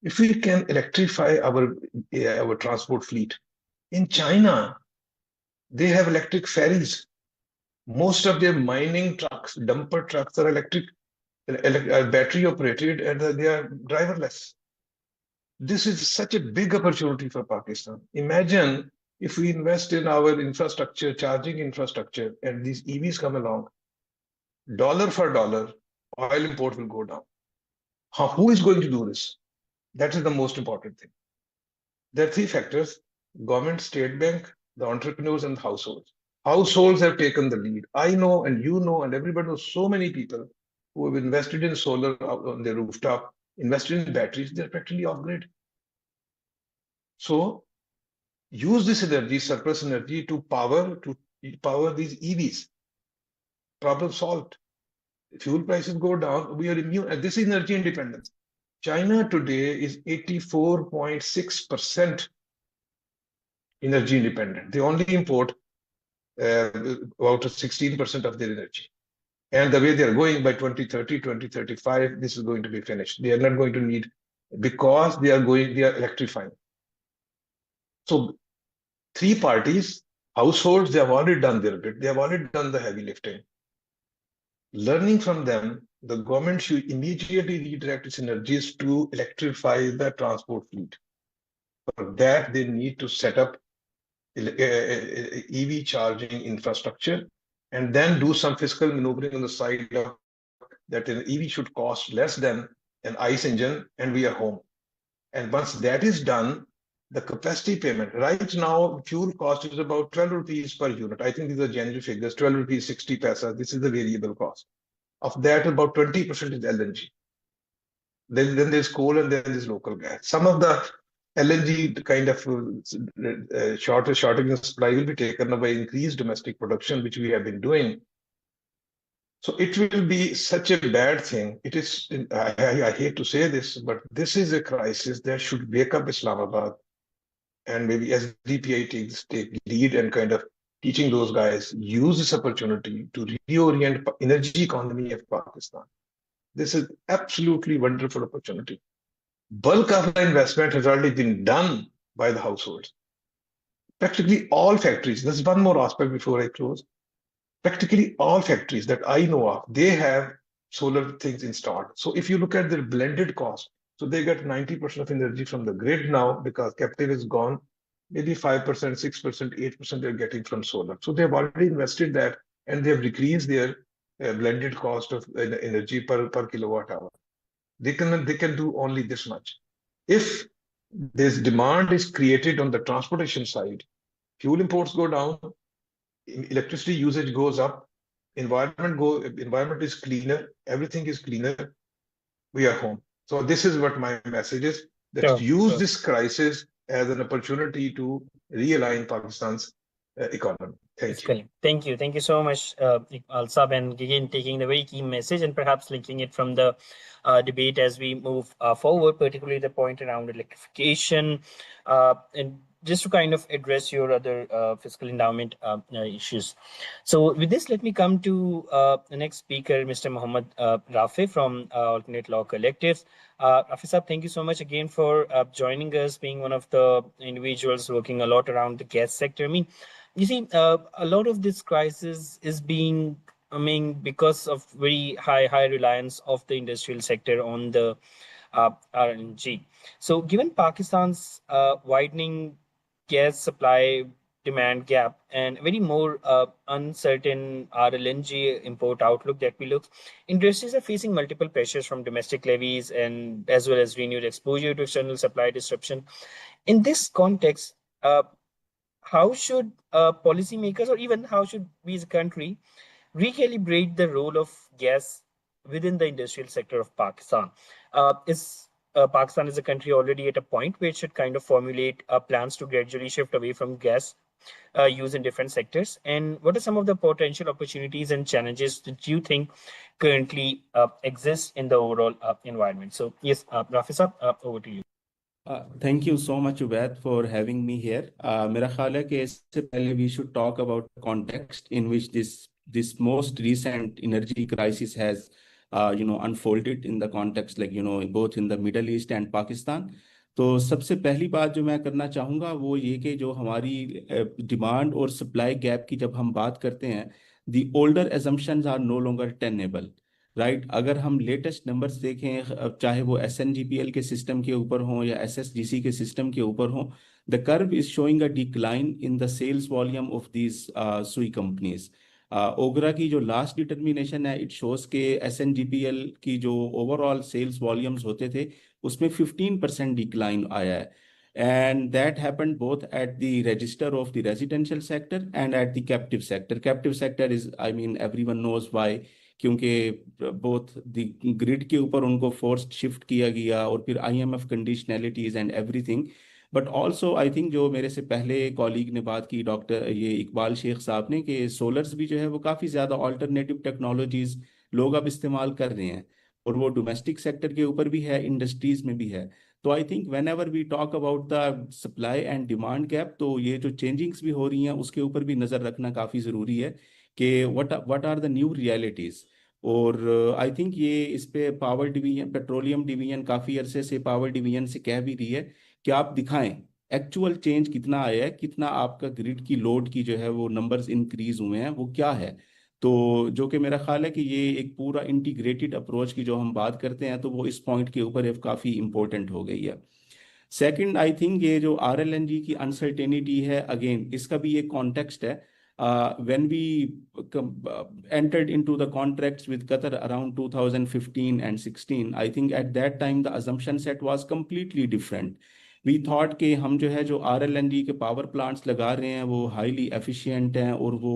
If we can electrify our transport fleet, in China, they have electric ferries. Most of their mining trucks, dumper trucks are electric, battery operated, and they are driverless. This is such a big opportunity for Pakistan. Imagine if we invest in our infrastructure, charging infrastructure, and these EVs come along, dollar for dollar, oil import will go down. Who is going to do this? That is the most important thing. There are three factors: government, state bank, the entrepreneurs, and the households. Households have taken the lead. I know, and you know, and everybody knows so many people who have invested in solar on their rooftop, invested in batteries, they're practically off grid. So use this energy, surplus energy, to power these EVs. Problem solved. Fuel prices go down, we are immune, and this is energy independence. China today is 84.6% energy independent. They only import about 16% of their energy. And the way they are going, by 2030, 2035, this is going to be finished. They are not going to need, because they are electrifying. So three parties, households, they have already done their bit. They have already done the heavy lifting. Learning from them, the government should immediately redirect its energies to electrify the transport fleet. For that, they need to set up EV charging infrastructure, and then do some fiscal maneuvering on the side of that an EV should cost less than an ICE engine, and we are home. And once that is done, the capacity payment, right now, fuel cost is about 12 rupees per unit. I think these are January figures, 12 rupees 60 paisa. This is the variable cost. Of that, about 20% is LNG. Then there's coal, and then there's local gas. Some of the LNG kind of shortage in supply will be taken up by increased domestic production, which we have been doing. So it will be such a bad thing. It is, I hate to say this, but this is a crisis that should wake up Islamabad, and maybe SDPI take lead and kind of teaching those guys, use this opportunity to reorient energy economy of Pakistan. This is absolutely wonderful opportunity. Bulk of the investment has already been done by the households. Practically all factories, there's one more aspect before I close. Practically all factories that I know of, they have solar things installed. So if you look at their blended cost, so they get 90% of energy from the grid now, because captive is gone. Maybe 5%, 6%, 8% they're getting from solar. So they've already invested that, and they've decreased their blended cost of energy per kilowatt hour. They can do only this much. If this demand is created on the transportation side, fuel imports go down, electricity usage goes up, environment is cleaner, everything is cleaner, we are home. So this is what my message is, that use this crisis as an opportunity to realign Pakistan's economy. Thank you. Thank you so much, Iqbal Sab, and again taking the very key message and perhaps linking it from the debate as we move forward, particularly the point around electrification, and just to kind of address your other fiscal endowment issues. So with this, let me come to the next speaker, Mr. Mohammad Rafi from Alternate Law Collectives. Rafi Sab, thank you so much again for joining us, being one of the individuals working a lot around the gas sector. I mean, you see, a lot of this crisis is being, because of very high reliance of the industrial sector on the RLNG. So given Pakistan's widening gas supply demand gap and very more uncertain RLNG import outlook that we look, industries are facing multiple pressures from domestic levies and as well as renewed exposure to external supply disruption. In this context, how should policymakers, or even how should we as a country, recalibrate the role of gas within the industrial sector of Pakistan? Is Pakistan as a country already at a point where it should kind of formulate plans to gradually shift away from gas use in different sectors? And what are some of the potential opportunities and challenges that you think currently exist in the overall environment? So yes, Rafi Sab, over to you. Thank you so much, Ubaid, for having me here. मेरा ख्याल है कि इससे पहले we should talk about the context in which this most recent energy crisis has unfolded in the context both in the Middle East and Pakistan. तो सबसे पहली बात जो मैं करना चाहूँगा वो ये कि जो हमारी डिमांड और सप्लाई गैप की जब हम बात करते हैं, the older assumptions are no longer tenable. Right अगर हम लेटेस्ट नंबर्स देखें चाहे वो SNGPL के सिस्टम के ऊपर हो या SSGC के सिस्टम के ऊपर हो, the curve is showing a decline in the sales volume of these Sui companies. OGRA की जो लास्ट डिटर्मिनेशन है इट शोज के SNGPL की जो ओवरऑल सेल्स वॉल्यूम्स होते थे उसमें 15% डिक्लाइन आया है. And that happened both at the register of the residential sector and at the captive sector. Captive sector is, I mean, everyone knows why. क्योंकि both the grid के ऊपर उनको forced shift किया गया और फिर IMF conditionalities and everything. But also I think जो मेरे से पहले कॉलीग ने बात की डॉक्टर ये इकबाल शेख साहब ने कि सोलर्स भी जो है वो काफ़ी ज़्यादा ऑल्टरनेटिव टेक्नोलॉजीज लोग अब इस्तेमाल कर रहे हैं और वो डोमेस्टिक सेक्टर के ऊपर भी है, इंडस्ट्रीज में भी है. तो I think whenever we talk about the supply and demand gap तो ये जो चेंजिंग्स भी हो रही हैं उसके ऊपर भी नज़र रखना काफ़ी ज़रूरी है कि what are the new realities. और आई थिंक ये इस पे पावर डिवीजन, पेट्रोलियम डिवीजन काफ़ी अरसे से पावर डिवीजन से कह भी रही है कि आप दिखाएं एक्चुअल चेंज कितना आया है, कितना आपका ग्रिड की लोड की जो है वो नंबर्स इंक्रीज हुए हैं, वो क्या है. तो जो कि मेरा ख्याल है कि ये एक पूरा इंटीग्रेटेड अप्रोच की जो हम बात करते हैं तो वो इस पॉइंट के ऊपर काफ़ी इंपॉर्टेंट हो गई है. सेकंड आई थिंक ये जो RLNG की अनसर्टेनिटी है, अगेन इसका भी एक कॉन्टेक्स्ट है. When we entered into the contracts with Qatar around 2015 and 16, I think at that time the assumption set was completely different. We thought कि हम जो है जो RLNG के पावर प्लांट्स लगा रहे हैं वो हाईली एफिशिएंट हैं और वो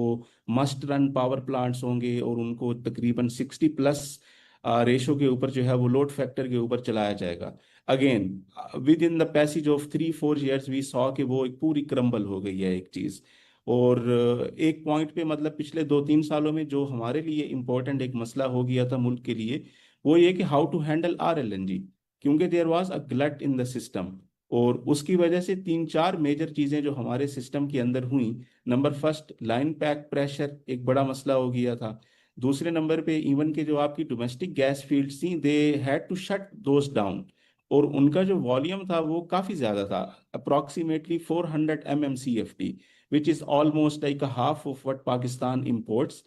मस्ट रन पावर प्लांट्स होंगे और उनको तकरीबन 60+ रेशो के ऊपर जो है वो लोड फैक्टर के ऊपर चलाया जाएगा. Again within the passage of 3-4 years we saw कि वो एक पूरी क्रम्बल हो गई है एक चीज़. और एक पॉइंट पे मतलब पिछले 2-3 सालों में जो हमारे लिए इम्पोर्टेंट एक मसला हो गया था मुल्क के लिए वो ये कि हाउ टू हैंडल RLNG, क्योंकि there was a glut in the system. और उसकी वजह से 3-4 मेजर चीज़ें जो हमारे सिस्टम के अंदर हुई. Number first, line pack pressure एक बड़ा मसला हो गया था. दूसरे नंबर पे इवन के जो आपकी डोमेस्टिक गैस फील्ड्स थी they had to shut those down और उनका जो वॉल्यूम था वो काफ़ी ज़्यादा था, approximately 400 MMCFD, which is almost like a half of what Pakistan imports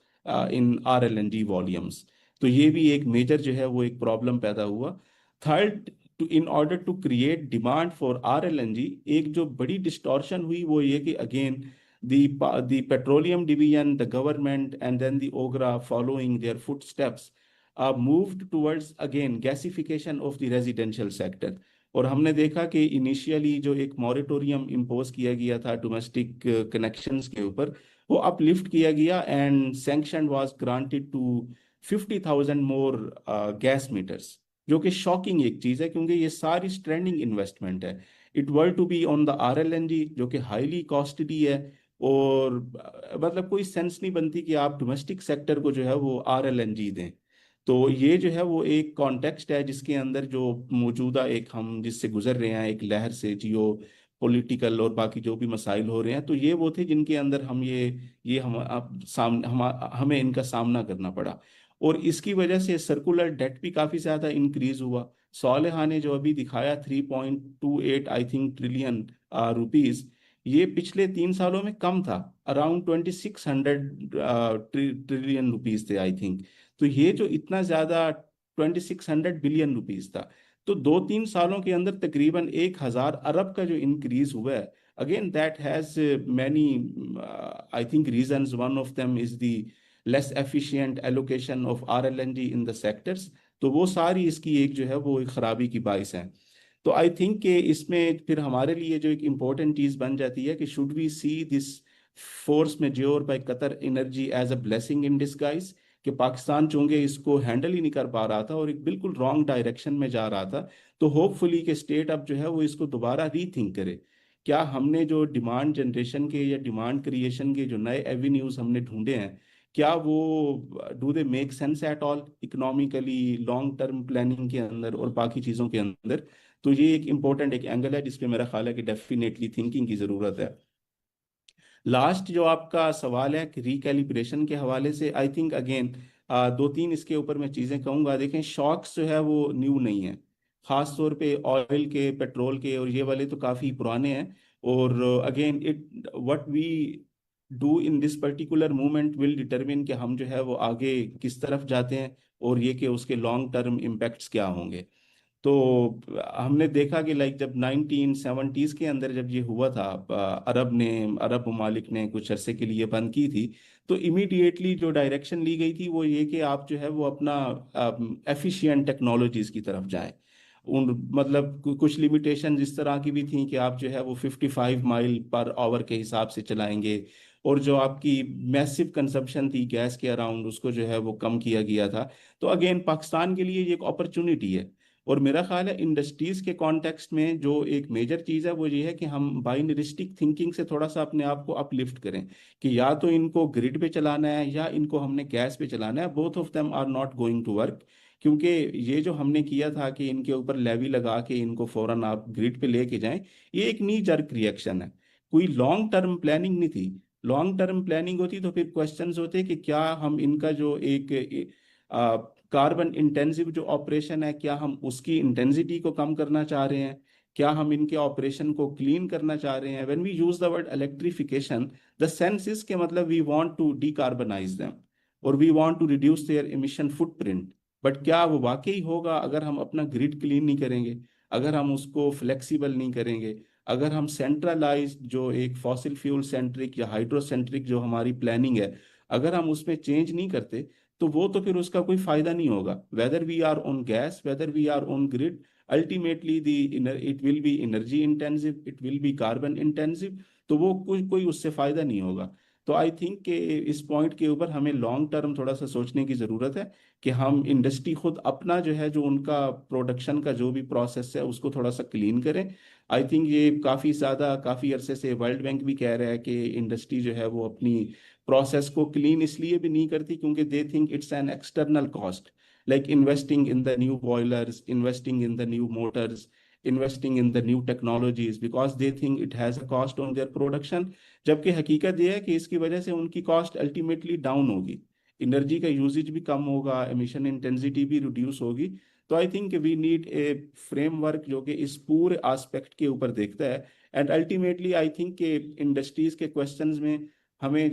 in RLNG volumes. तो ये भी एक मेजर जो है वो एक प्रॉब्लम पैदा हुआ. Third, in order to create demand for RLNG, एक जो बड़ी डिस्टॉर्शन हुई वो ये कि again the petroleum division, the government, and then the OGRA following their footsteps moved towards again gasification of the residential sector. और हमने देखा कि इनिशियली जो एक मॉरेटोरियम इम्पोज किया गया था डोमेस्टिक कनेक्शंस के ऊपर वो अपलिफ्ट किया गया and sanction was granted to 50,000 more gas meters, जो कि शॉकिंग एक चीज़ है क्योंकि ये सारी स्ट्रेंडिंग इन्वेस्टमेंट है. It were to be on the RLNG जो कि हाईली कॉस्टली है और मतलब कोई सेंस नहीं बनती कि आप डोमेस्टिक सेक्टर को जो है वो RLNG दें. तो ये जो है वो एक कॉन्टेक्स्ट है जिसके अंदर जो मौजूदा एक हम जिससे गुजर रहे हैं एक लहर से, जियो पॉलिटिकल और बाकी जो भी मसाइल हो रहे हैं, तो ये वो थे जिनके अंदर हम ये हम अब हमें इनका सामना करना पड़ा. और इसकी वजह से सर्कुलर डेट भी काफ़ी ज़्यादा इंक्रीज हुआ. सालेहा ने जो अभी दिखाया 3.28 आई थिंक ट्रिलियन रुपीज़, ये पिछले 3 सालों में कम था, अराउंड 2600 ट्रिलियन रुपीज़ थे आई थिंक. तो ये जो इतना ज्यादा 2600 बिलियन रुपीस था, तो 2-3 सालों के अंदर तकरीबन 1000 अरब का जो इंक्रीज हुआ है. Again that has many I think reasons. One of them is the less efficient allocation of RLNG in the sectors. तो वो सारी इसकी एक जो है वो एक खराबी की बाइस है. तो आई थिंक कि इसमें फिर हमारे लिए जो एक इम्पोर्टेंट चीज़ बन जाती है कि should we see this force majeure by Qatar Energy as a blessing in disguise, कि पाकिस्तान चूंकि इसको हैंडल ही नहीं कर पा रहा था और एक बिल्कुल रॉन्ग डायरेक्शन में जा रहा था, तो होपफुली कि स्टेट अब जो है वो इसको दोबारा रीथिंक करे. क्या हमने जो डिमांड जनरेशन के या डिमांड क्रिएशन के जो नए एवेन्यूज हमने ढूंढे हैं, क्या वो do they make sense at all economically, long term planning के अंदर और बाकी चीज़ों के अंदर। तो ये एक इम्पोर्टेंट एक एंगल है जिसपे मेरा ख्याल है कि डेफिनेटली थिंकिंग की ज़रूरत है। लास्ट जो आपका सवाल है रिकैलिब्रेशन के हवाले से, आई थिंक अगेन दो तीन इसके ऊपर मैं चीज़ें कहूँगा। देखें, शॉक्स जो है वो न्यू नहीं है, ख़ास तौर पे ऑयल के, पेट्रोल के, और ये वाले तो काफ़ी पुराने हैं। और again it what we do in this particular movement will determine कि हम जो है वो आगे किस तरफ जाते हैं, और ये कि उसके लॉन्ग टर्म इम्पैक्ट्स क्या होंगे। तो हमने देखा कि लाइक जब 1970s के अंदर जब ये हुआ था, अरब ममालिक ने कुछ अरसे के लिए बंद की थी, तो इमीडिएटली जो डायरेक्शन ली गई थी वो ये कि आप जो है वो अपना एफिशिएंट टेक्नोलॉजीज की तरफ जाएं। उन मतलब कुछ लिमिटेशन इस तरह की भी थी कि आप जो है वो 55 माइल पर आवर के हिसाब से चलाएंगे, और जो आपकी मैसिव कंजप्शन थी गैस के अराउंड, उसको जो है वो कम किया गया था। तो अगेन पाकिस्तान के लिए ये एक अपॉर्चुनिटी है। और मेरा ख्याल है इंडस्ट्रीज के कॉन्टेक्स्ट में जो एक मेजर चीज़ है वो ये है कि हम बाइनरिस्टिक थिंकिंग से थोड़ा सा अपने आप को अपलिफ्ट करें, कि या तो इनको ग्रिड पे चलाना है या इनको हमने गैस पे चलाना है। Both of them are not going to work, क्योंकि ये जो हमने किया था कि इनके ऊपर लेवी लगा के इनको फौरन आप ग्रिड पे लेके जाएं, ये एक नी जर्क रिएक्शन है, कोई लॉन्ग टर्म प्लानिंग नहीं थी। लॉन्ग टर्म प्लानिंग होती तो फिर क्वेश्चंस होते कि क्या हम इनका जो एक कार्बन इंटेंसिव जो ऑपरेशन है, क्या हम उसकी इंटेंसिटी को कम करना चाह रहे हैं, क्या हम इनके ऑपरेशन को क्लीन करना चाह रहे हैं। When we use the word electrification, the sense is के मतलब we want to decarbonise them और we want to reduce their emission footprint. But क्या वो वाकई होगा अगर हम अपना ग्रिड क्लीन नहीं करेंगे, अगर हम उसको फ्लेक्सिबल नहीं करेंगे, अगर हम सेंट्रलाइज्ड जो एक फॉसिल फ्यूल सेंट्रिक या हाइड्रोसेंट्रिक जो हमारी प्लानिंग है, अगर हम उसमें चेंज नहीं करते, तो वो तो फिर उसका कोई फायदा नहीं होगा। Whether we are on gas, whether we are on grid, ultimately the it will be energy intensive, it will be carbon intensive, तो वो कोई उससे फायदा नहीं होगा। तो आई थिंक कि इस पॉइंट के ऊपर हमें लॉन्ग टर्म थोड़ा सा सोचने की ज़रूरत है कि हम इंडस्ट्री खुद अपना जो है, जो उनका प्रोडक्शन का जो भी प्रोसेस है उसको थोड़ा सा क्लीन करें। आई थिंक ये काफ़ी अरसे से वर्ल्ड बैंक भी कह रहा है कि इंडस्ट्री जो है वो अपनी प्रोसेस को क्लीन इसलिए भी नहीं करती क्योंकि they think it's an external cost, like investing in the new boilers, investing in the new motors, investing in the new technologies, because they think it has a cost on their production. जबकि हकीकत यह है कि इसकी वजह से उनकी cost ultimately down होगी, एनर्जी का यूजेज भी कम होगा, एमिशन इंटेंसिटी भी रिड्यूस होगी। तो I think we need a framework जो कि इस पूरे एस्पेक्ट के ऊपर देखता है। एंड अल्टीमेटली आई थिंक कि इंडस्ट्रीज के क्वेश्चंस में हमें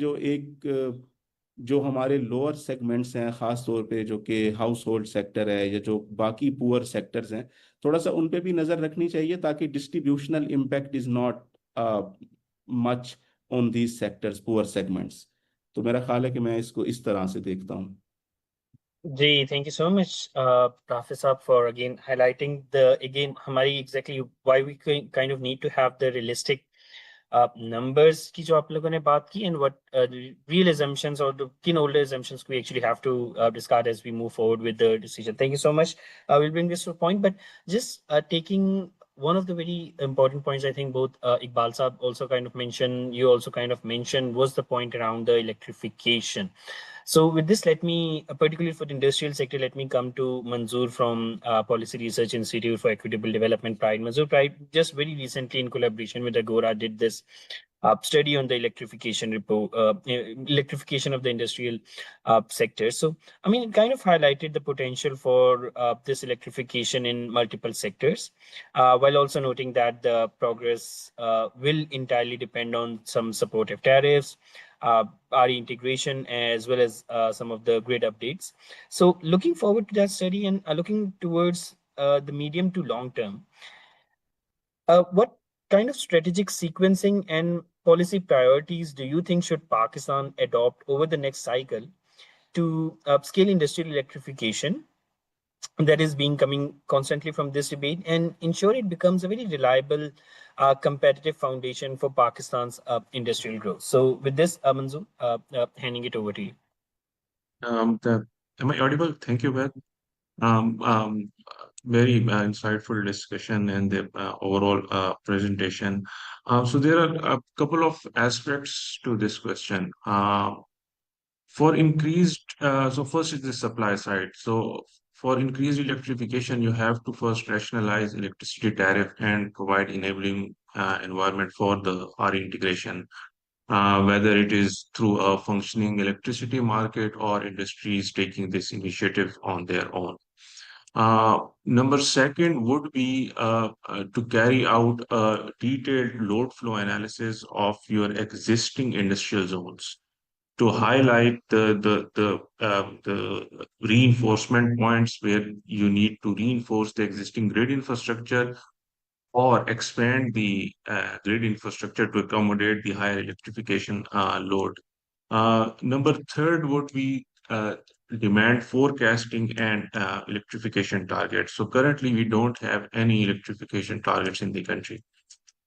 जो हमारे लोअर सेगमेंट्स हैं, ख़ास तौर पे जो कि हाउस होल्ड सेक्टर है या जो बाकी पुअर सेक्टर्स हैं, थोड़ा सा उन पे भी नज़र रखनी चाहिए ताकि distributional impact is not much on these sectors, poor segments. तो मेरा ख्याल है कि मैं इसको इस तरह से देखता हूँ। Jay, thank you so much, Rafi Saab, for again highlighting हमारी exactly why we kind of need to have the realistic numbers की जो आप लोगों ने बात की, and what the real assumptions or the किन older assumptions we actually have to discard as we move forward with the decision. Thank you so much. We'll bring this to a point, but just taking one of the very important points, I think both Iqbal Saab also kind of mentioned, you also kind of mentioned, was the point around the electrification. So with this, let me, particularly for the industrial sector, let me come to Manzoor from Policy Research Institute for Equitable Development, Pride. Manzoor, Pride just very recently in collaboration with Agora did this study on the electrification electrification of the industrial sector. So, I mean, it kind of highlighted the potential for this electrification in multiple sectors, while also noting that the progress will entirely depend on some supportive tariffs, RE integration, as well as some of the grid updates. So looking forward to that study and looking towards the medium to long term, what kind of strategic sequencing and policy priorities do you think should Pakistan adopt over the next cycle to scale industrial electrification that is being coming constantly from this debate and ensure it becomes a very reliable, competitive foundation for Pakistan's industrial growth? So with this, Manzoor, handing it over to you. Am I audible? Thank you, Beth. Very insightful discussion and the overall presentation. So there are a couple of aspects to this question. For increased, so first is the supply side. So for increased electrification, you have to first rationalize electricity tariff and provide enabling environment for the RE integration, whether it is through a functioning electricity market or industries taking this initiative on their own. Number second would be to carry out a detailed load flow analysis of your existing industrial zones to highlight the reinforcement points where you need to reinforce the existing grid infrastructure or expand the grid infrastructure to accommodate the higher electrification load. Number third would be demand forecasting and electrification targets. So currently, we don't have any electrification targets in the country.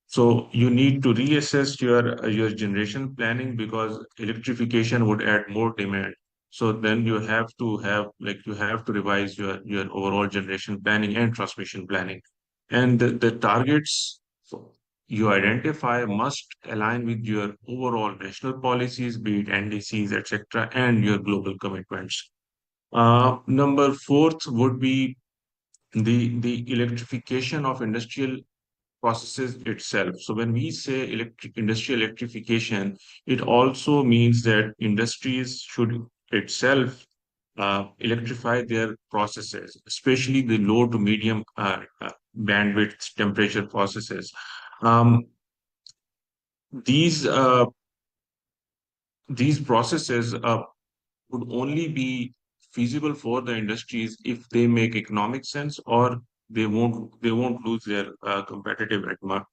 So you need to reassess your generation planning because electrification would add more demand. So then you have to revise your overall generation planning and transmission planning. And the targets you identify must align with your overall national policies, be it NDCs, etc., and your global commitments. Number fourth would be the electrification of industrial processes itself. So when we say industrial electrification, it also means that industries should itself electrify their processes, especially the low to medium bandwidth temperature processes. Um, these uh, these processes would only be feasible for the industries if they make economic sense or they won't lose their competitive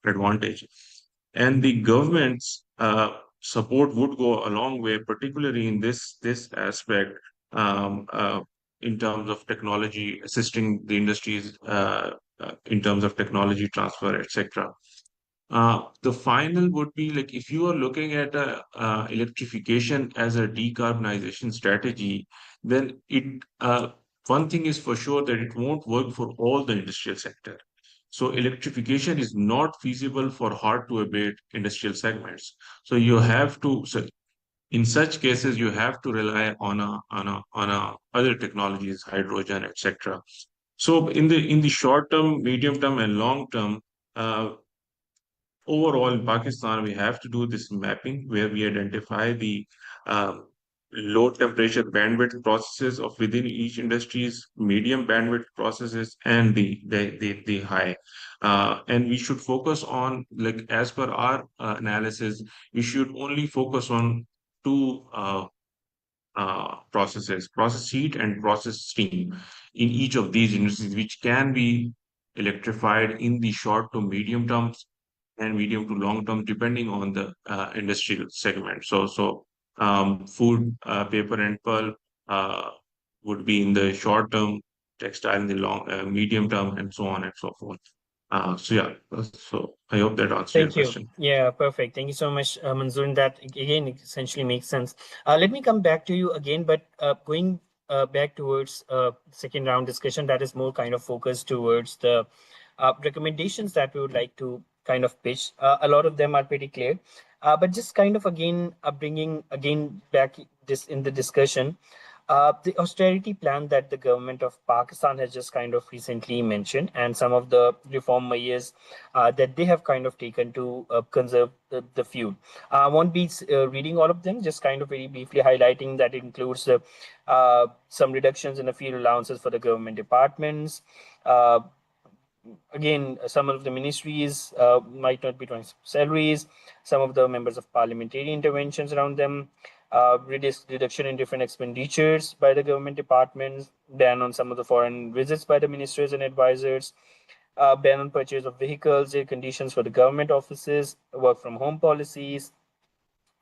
advantage. And the government's support would go a long way, particularly in this aspect, um, uh, in terms of technology, assisting the industries in terms of technology transfer, etc. The final would be like if you are looking at electrification as a decarbonization strategy, then one thing is for sure that it won't work for all the industrial sector. So electrification is not feasible for hard to abate industrial segments. So in such cases you have to rely on other technologies, hydrogen, etc. So in the short term, medium term, and long term. Overall, in Pakistan, we have to do this mapping where we identify the um, low temperature bandwidth processes of within each industry's medium bandwidth processes and the high. And we should focus on, like, as per our analysis, we should only focus on two processes, process heat and process steam in each of these industries, which can be electrified in the short to medium terms and medium to long term, depending on the industrial segment. Food, paper, and pulp would be in the short term, textile in the medium term, and so on and so forth. So I hope that answers your Thank you. question. Yeah, perfect. Thank you so much, Manzoor. And that again essentially makes sense. Let me come back to you again, but going back towards second round discussion that is more kind of focused towards the recommendations that we would like to kind of pitch. A lot of them are pretty clear, but just kind of again bringing again back this in the discussion. The austerity plan that the government of Pakistan has just kind of recently mentioned, and some of the reform measures that they have kind of taken to conserve the fuel. I won't be reading all of them, just kind of very briefly highlighting that it includes some reductions in the fuel allowances for the government departments. Again, some of the ministries might not be drawing salaries, some of the members of parliamentary interventions around them, reduction in different expenditures by the government departments, ban on some of the foreign visits by the ministers and advisors, ban on purchase of vehicles, air conditions for the government offices, work from home policies,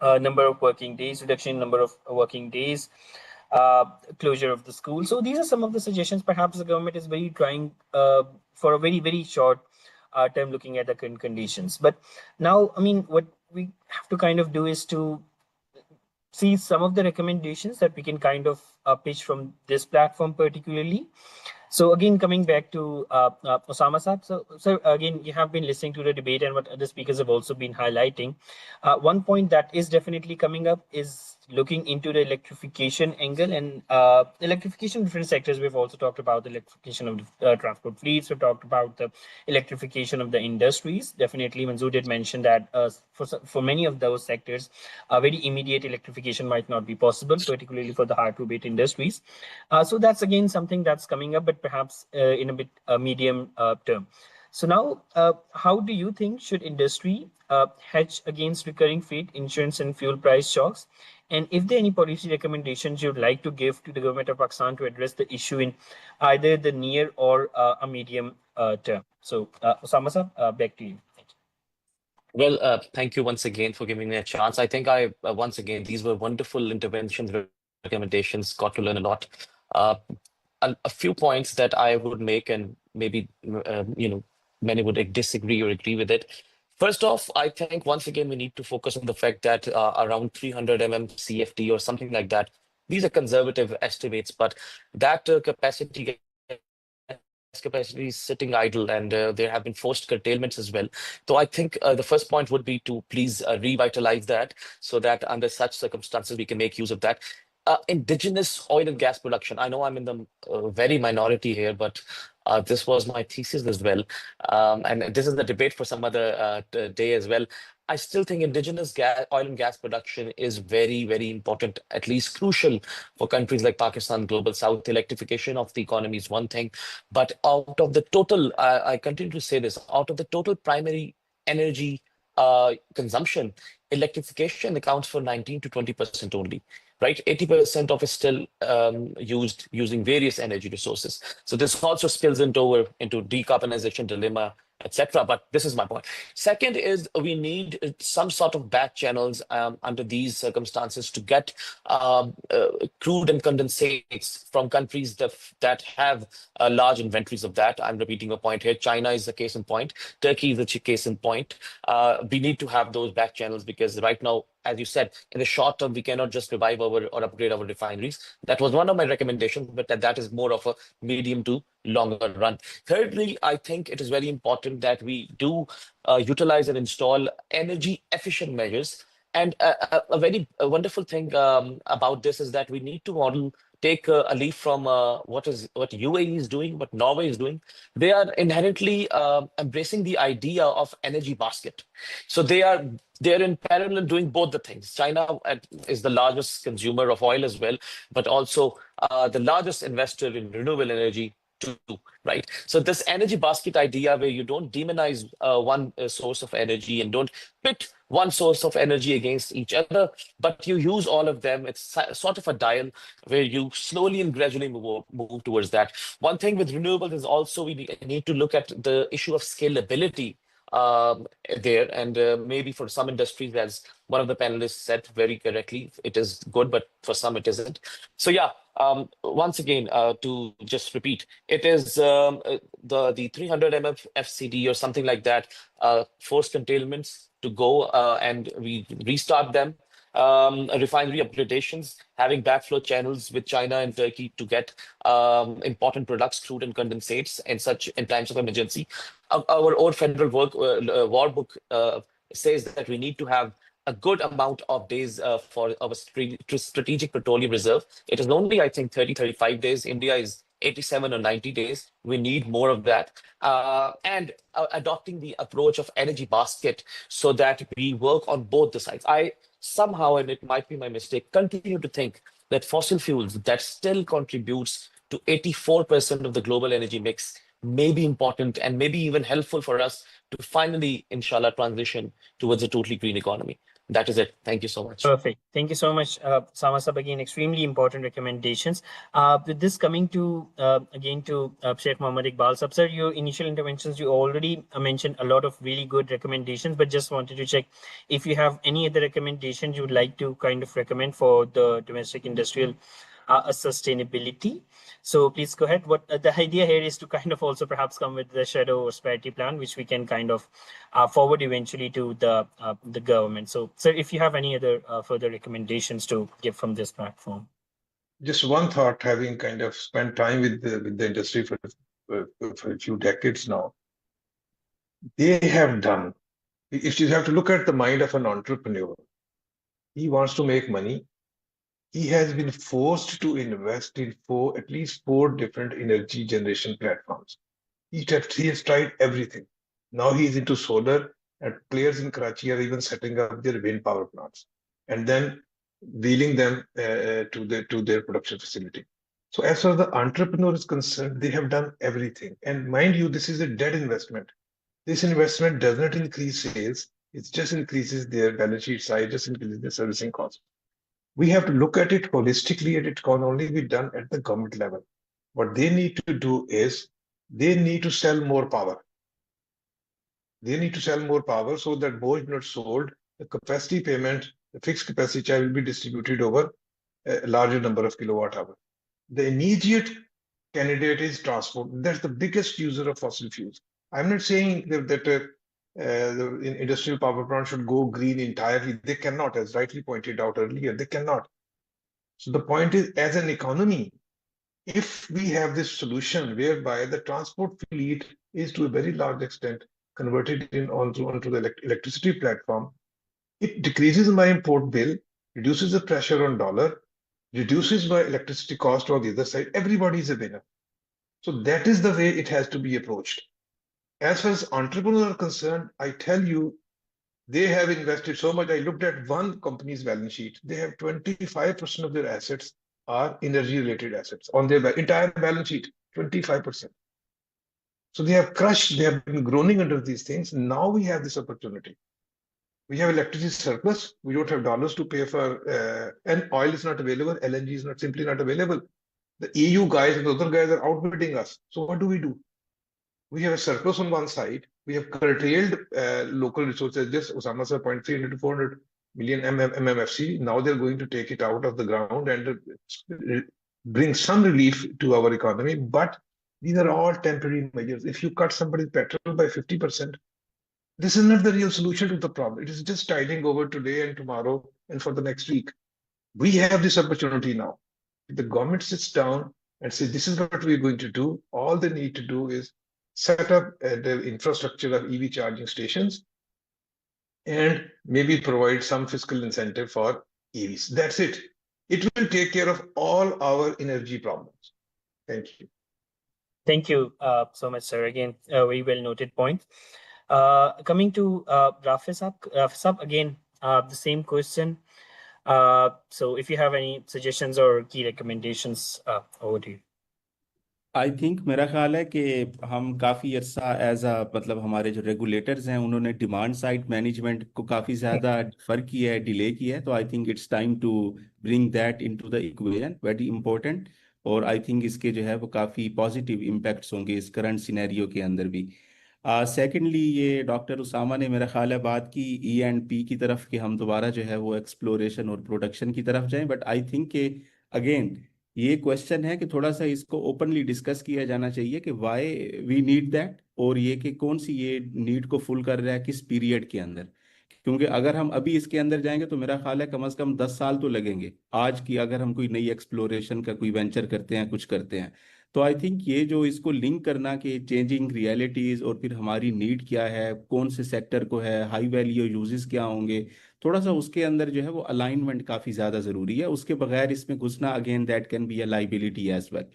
number of working days, reduction in number of working days, closure of the school. So these are some of the suggestions. Perhaps the government is very trying for a very, very short term looking at the current conditions. But now, I mean, what we have to kind of do is to see some of the recommendations that we can kind of pitch from this platform particularly. So again, coming back to Osama Saab. So again, you have been listening to the debate and what other speakers have also been highlighting. One point that is definitely coming up is looking into the electrification angle and electrification of different sectors. We've also talked about the electrification of transport fleets. We've talked about the electrification of the industries. Definitely, Manzoor did mention that for many of those sectors, very immediate electrification might not be possible, particularly for the hard-to-abate industries. So that's again something that's coming up, but perhaps in a bit medium term. So now, how do you think should industry hedge against recurring freight, insurance, and fuel price shocks? And if there are any policy recommendations you'd like to give to the government of Pakistan to address the issue in either the near or a medium term? So, Osama sir, back to you. Well, thank you once again for giving me a chance. I think once again, these were wonderful interventions, recommendations, got to learn a lot. A few points that I would make, and maybe, many would disagree or agree with it. First off, I think once again, we need to focus on the fact that around 300 CFD or something like that, these are conservative estimates, but that capacity is sitting idle, and there have been forced curtailments as well. So I think the first point would be to please revitalize that, so that under such circumstances, we can make use of that. Indigenous oil and gas production. I know I'm in the very minority here, but this was my thesis as well. And this is the debate for some other day as well. I still think indigenous oil and gas production is very, very important, at least crucial for countries like Pakistan, Global South. Electrification of the economy is one thing, but out of the total, I continue to say this, out of the total primary energy consumption, electrification accounts for 19 to 20% only. Right, 80% of it still used using various energy resources. So this also spills into decarbonization dilemma, etc. But this is my point. Second is we need some sort of back channels under these circumstances to get crude and condensates from countries that have large inventories of that. I'm repeating a point here. China is the case in point. Turkey is the case in point. We need to have those back channels, because right now, as you said, in the short term, we cannot just revive or upgrade our refineries. That was one of my recommendations, but that is more of a medium to longer run. Thirdly, I think it is very important that we do utilize and install energy efficient measures. And a very wonderful thing about this is that we need to take a leaf from what UAE is doing, what Norway is doing. They are inherently embracing the idea of energy basket. So they're in parallel doing both the things. China is the largest consumer of oil as well, but also the largest investor in renewable energy too, right? So this energy basket idea, where you don't demonize one source of energy and don't pit one source of energy against each other, but you use all of them. It's sort of a dial where you slowly and gradually move towards that. One thing with renewables is also we need to look at the issue of scalability there, and maybe for some industries, as one of the panelists said very correctly, it is good, but for some it isn't. So yeah, once again, to just repeat, it is the 300 FCD or something like that, forced curtailments to go and we restart them. Refinery upgradations, having backflow channels with China and Turkey to get important products, crude and condensates, in times of emergency. Our own federal war book says that we need to have a good amount of days for our strategic petroleum reserve. It is only, I think, 35 days. India is 87 or 90 days. We need more of that. And adopting the approach of energy basket, so that we work on both the sides. I somehow, and it might be my mistake, continue to think that fossil fuels that still contributes to 84% of the global energy mix may be important and maybe even helpful for us to finally, inshallah, transition towards a totally green economy. That is it. Thank you so much. Perfect. Thank you so much, Sama Sab. Again, extremely important recommendations. With this coming to again to Sheikh Muhammad Iqbal Sab, sir, your initial interventions, you already mentioned a lot of really good recommendations, but just wanted to check if you have any other recommendations you would like to kind of recommend for the domestic industrial sustainability. So please go ahead. What the idea here is to kind of also perhaps come with the shadow prosperity plan, which we can kind of forward eventually to the government. So, sir, if you have any other further recommendations to give from this platform. Just one thought, having kind of spent time with the industry for a few decades now, they have done. If you have to look at the mind of an entrepreneur, he wants to make money. he has been forced to invest in at least four different energy generation platforms. He has tried everything. Now he is into solar, and players in Karachi are even setting up their wind power plants and then wheeling them to their production facility. So as far as the entrepreneur is concerned, they have done everything. And mind you, this is a dead investment. This investment does not increase sales. It just increases their balance sheet size, just increases the servicing cost. We have to look at it holistically, and it can only be done at the government level. What they need to do is they need to sell more power. They need to sell more power so that more is not sold. The capacity payment, the fixed capacity charge will be distributed over a larger number of kilowatt hour. The immediate candidate is transport. That's the biggest user of fossil fuels. I'm not saying that the industrial power plant should go green entirely. They cannot, as rightly pointed out earlier, they cannot. So the point is, as an economy, if we have this solution whereby the transport fleet is to a very large extent converted onto the electricity platform, it decreases my import bill, reduces the pressure on dollar, reduces my electricity cost on the other side. Everybody is a winner. So that is the way it has to be approached. As far as entrepreneurs are concerned, I tell you, they have invested so much. I looked at one company's balance sheet. They have 25% of their assets are energy-related assets on their entire balance sheet, 25%. So they have crushed, they have been groaning under these things. Now we have this opportunity. We have electricity surplus. We don't have dollars to pay for, and oil is not available. LNG is not simply not available. The EU guys and the other guys are outbidding us. So what do? We have a surplus on one side. We have curtailed local resources. Just Osama sir point 300 to 400 million MMFC. Now they're going to take it out of the ground and bring some relief to our economy. But these are all temporary measures. If you cut somebody's petrol by 50%, this is not the real solution to the problem. It is just tiding over today and tomorrow and for the next week. We have this opportunity now. If the government sits down and says, this is what we're going to do, all they need to do is set up the infrastructure of EV charging stations and maybe provide some fiscal incentive for EVs. That's it. It will take care of all our energy problems. Thank you. Thank you so much, sir. Again, a very well noted point. Coming to Rafiz Saab, again, the same question. So if you have any suggestions or key recommendations, over to you. I think मेरा ख्याल है कि हम काफ़ी अर्सा as मतलब हमारे जो regulators हैं उन्होंने डिमांड साइड मैनेजमेंट को काफ़ी ज़्यादा डिफर किया है, डिले किया है. तो I think it's time to bring that into the equation, very important. और आई थिंक इसके जो है वो काफ़ी पॉजिटिव इम्पैक्ट्स होंगे इस करंट सिनेरियो के अंदर भी. सेकेंडली ये डॉक्टर उसामा ने मेरा ख्याल है बात की E&P की तरफ कि हम दोबारा जो है वो एक्सप्लोरेशन और प्रोडक्शन की तरफ जाएं. बट आई थिंक कि अगेन ये क्वेश्चन है कि थोड़ा सा इसको ओपनली डिस्कस किया जाना चाहिए कि वाई वी नीड दैट, और ये कि कौन सी ये नीड को फुल कर रहा है किस पीरियड के अंदर. क्योंकि अगर हम अभी इसके अंदर जाएंगे तो मेरा ख्याल है कम से कम 10 साल तो लगेंगे. आज की अगर हम कोई नई एक्सप्लोरेशन का कोई वेंचर करते हैं, कुछ करते हैं, तो आई थिंक ये जो इसको लिंक करना कि चेंजिंग रियलिटीज़ और फिर हमारी नीड क्या है, कौन से सेक्टर को है, हाई वैल्यू यूजेस क्या होंगे, थोड़ा सा उसके अंदर जो है वो अलाइनमेंट काफ़ी ज़्यादा ज़रूरी है. उसके बगैर इसमें घुसना again that can be a liability as well.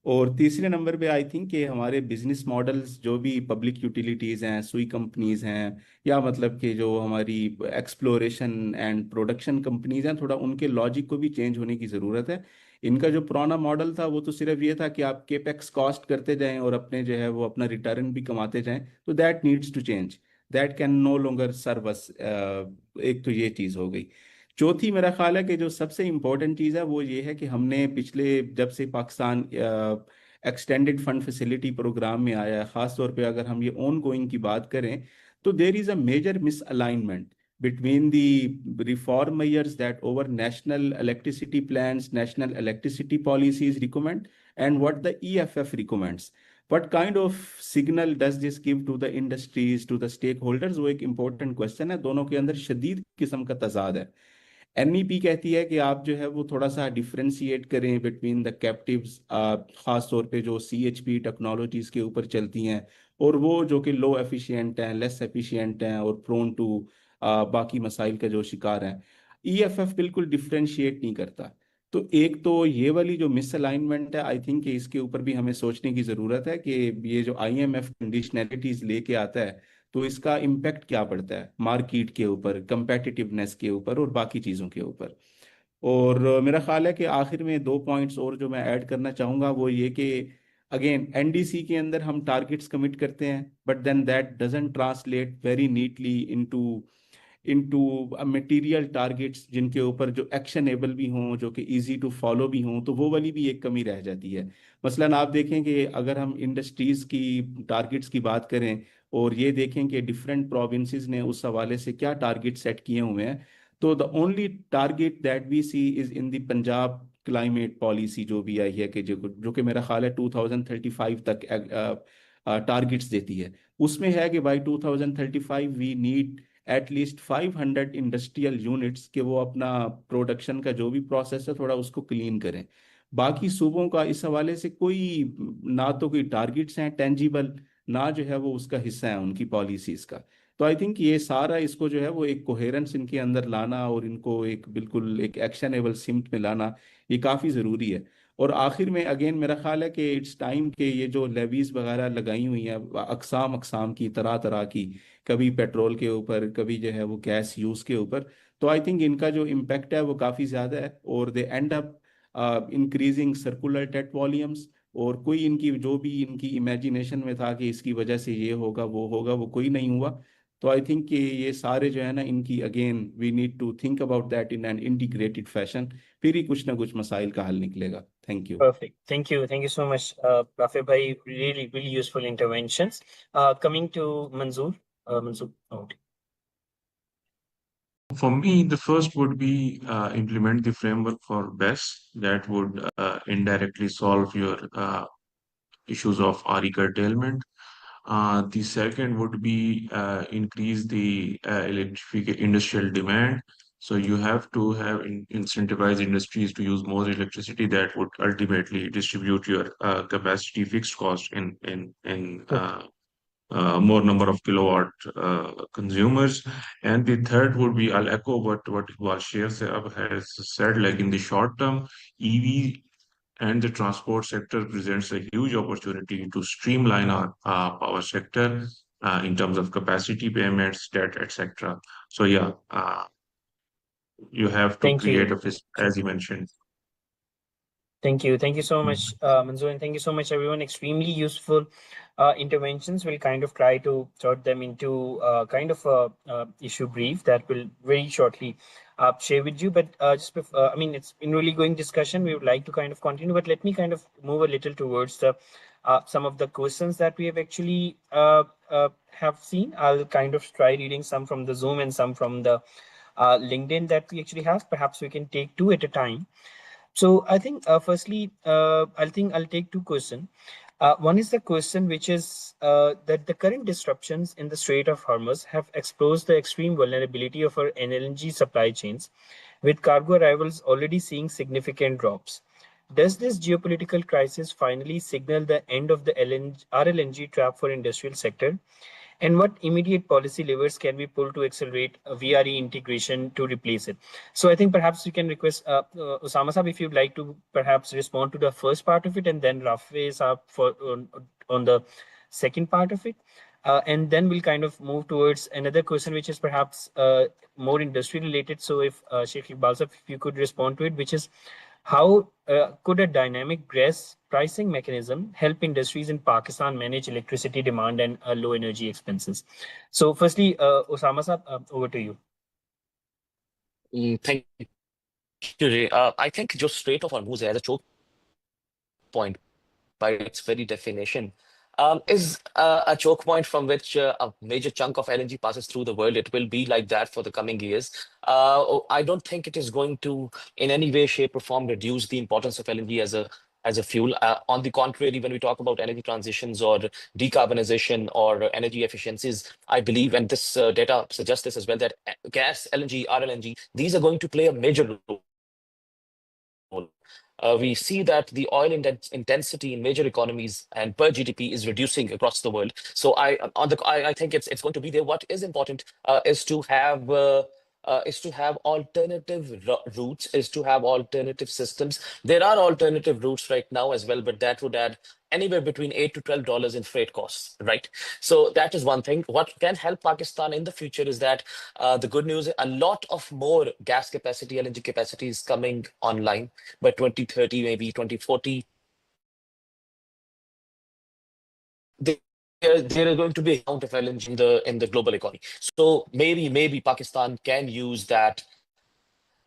और तीसरे नंबर पे आई थिंक कि हमारे बिजनेस मॉडल्स जो भी पब्लिक यूटिलिटीज़ हैं, सुई कंपनीज हैं, या मतलब कि जो हमारी एक्सप्लोरेशन एंड प्रोडक्शन कंपनीज हैं, थोड़ा उनके लॉजिक को भी चेंज होने की ज़रूरत है. इनका जो पुराना मॉडल था वो तो सिर्फ ये था कि आप केपेक्स कॉस्ट करते जाएं और अपने जो है वो अपना रिटर्न भी कमाते जाएं. तो that needs to change, that can no longer serve us. एक तो ये चीज़ हो गई. चौथी मेरा ख्याल है कि जो सबसे इम्पोर्टेंट चीज़ है वो ये है कि हमने पिछले जब से Pakistan extended fund facility programme में आया है, ख़ास तौर पे अगर हम ये ऑन गोइंग की बात करें, तो there is a major misalignment between the reform measures that our national electricity plans, national electricity policies recommend, and what the EFF recommends. What kind of signal does this give to the industries, to the stakeholders? वो एक important question है. दोनों के अंदर शदीद किस्म का तजाद है. NEP कहती है कि आप जो है वो थोड़ा सा डिफ्रेंशिएट करें बिटवीन द कैप्टिव्स, ख़ास तौर पे जो CHP टेक्नोलॉजीज़ के ऊपर चलती हैं और वो जो कि लो एफिशिएंट हैं, लेस एफिशिएंट हैं और प्रोन टू बाकी मसाइल का जो शिकार हैं. EFF बिल्कुल डिफ्रेंशिएट नहीं करता। तो एक तो ये वाली जो मिसअलाइनमेंट है, आई थिंक इसके ऊपर भी हमें सोचने की जरूरत है कि ये जो IMF कंडीशनैलिटीज लेके आता है तो इसका इम्पैक्ट क्या पड़ता है मार्केट के ऊपर, कंपेटिटिवनेस के ऊपर और बाकी चीज़ों के ऊपर। और मेरा ख्याल है कि आखिर में 2 पॉइंट्स और जो मैं ऐड करना चाहूँगा वो ये कि अगेन NDC के अंदर हम टारगेट्स कमिट करते हैं, but then that doesn't translate very neatly into into material targets जिनके ऊपर जो एक्शनेबल भी हों, जो कि इजी टू फॉलो भी हों, तो वो वाली भी एक कमी रह जाती है। मसलन आप देखें कि अगर हम इंडस्ट्रीज की टारगेट्स की बात करें और ये देखें कि डिफरेंट प्रोविंसेस ने उस हवाले से क्या टारगेट सेट किए हुए हैं, तो the only target that we see is in the Punjab climate policy जो भी आई है कि जो कि मेरा ख्याल है 2035 तक टारगेट्स देती है। उसमें है कि by 2035 we need at least 500 industrial units के वो अपना प्रोडक्शन का जो भी प्रोसेस है थोड़ा उसको क्लीन करें। बाकी सूबों का इस हवाले से कोई ना तो कोई टारगेट्स हैं टेंजिबल, ना जो है वो उसका हिस्सा है उनकी पॉलिसीज का। तो आई थिंक ये सारा इसको जो है वो एक कोहेरेंस इनके अंदर लाना और इनको एक बिल्कुल एक एक्शनेबल सिम्ट में लाना ये काफ़ी ज़रूरी है। और आखिर में अगेन मेरा ख्याल है कि इट्स टाइम के ये जो लेवीज वगैरह लगाई हुई हैं अकसाम अकसाम की, तरह तरह की, कभी पेट्रोल के ऊपर, कभी जो है वो गैस यूज़ के ऊपर, तो आई थिंक इनका जो इम्पैक्ट है वो काफ़ी ज़्यादा है और they end up increasing circular debt volumes. और कोई इनकी जो भी इनकी इमेजिनेशन में था कि इसकी वजह से ये होगा वो कोई नहीं हुआ। तो आई थिंक कि ये सारे जो है ना इनकी again we need to think about that in an integrated fashion, फिर ही कुछ ना कुछ मसाइल का हल निकलेगा। Thank you. Perfect. Thank you so much, Rafi bhai. Really useful interventions. Coming to Manzoor. Manzoor, over to you. For me, the first would be implement the framework for BESS that would indirectly solve your issues of RE curtailment. The second would be increase the electrification industrial demand. So you have to have incentivize industries to use more electricity that would ultimately distribute your capacity fixed cost in more number of kilowatt consumers. And the third would be, I'll echo what Walshir has said, like in the short term, EV and the transport sector presents a huge opportunity to streamline our power sector in terms of capacity payments, debt, etc. So yeah, you have to Thank create you. a as you mentioned. Thank you so much, Manzoor, and thank you so much, everyone. Extremely useful interventions. We'll kind of try to sort them into kind of a issue brief that will very shortly share with you. But just before, I mean, it's been really going discussion. We would like to kind of continue, but let me kind of move a little towards the some of the questions that we have actually have seen. I'll kind of try reading some from the Zoom and some from the LinkedIn that we actually have. Perhaps we can take two at a time. So I think firstly, I'll take two questions. One is the question which is that the current disruptions in the Strait of Hormuz have exposed the extreme vulnerability of our LNG supply chains, with cargo arrivals already seeing significant drops. Does this geopolitical crisis finally signal the end of the RLNG trap for industrial sector? And what immediate policy levers can we pull to accelerate VRE integration to replace it? So I think perhaps we can request Osama Saab if you'd like to perhaps respond to the first part of it, and then Rafi Saab for on the second part of it. And then we'll kind of move towards another question, which is perhaps more industry related. So if Sheikh Iqbal Saab, if you could respond to it, which is how could a dynamic gas pricing mechanism help industries in Pakistan manage electricity demand and low energy expenses? So firstly, Osama Saab, over to you. Thank you, Ray. I think just Strait of Hormuz as a choke point by its very definition is a choke point from which a major chunk of LNG passes through the world. It will be like that for the coming years. I don't think it is going to, in any way, shape, or form, reduce the importance of LNG as a fuel. On the contrary, when we talk about energy transitions or decarbonization or energy efficiencies, I believe, and this data suggests this as well, that gas, LNG, RLNG, these are going to play a major role. We see that the oil intensity in major economies and per GDP is reducing across the world. So I think it's going to be there. What is important is to have is to have alternative routes, is to have alternative systems. There are alternative routes right now as well, but that would add anywhere between $8 to $12 in freight costs, right? So that is one thing. What can help Pakistan in the future is that the good news, a lot of more gas capacity, LNG capacity is coming online by 2030, maybe 2040. There are going to be a amount of LNG in the global economy. So maybe Pakistan can use that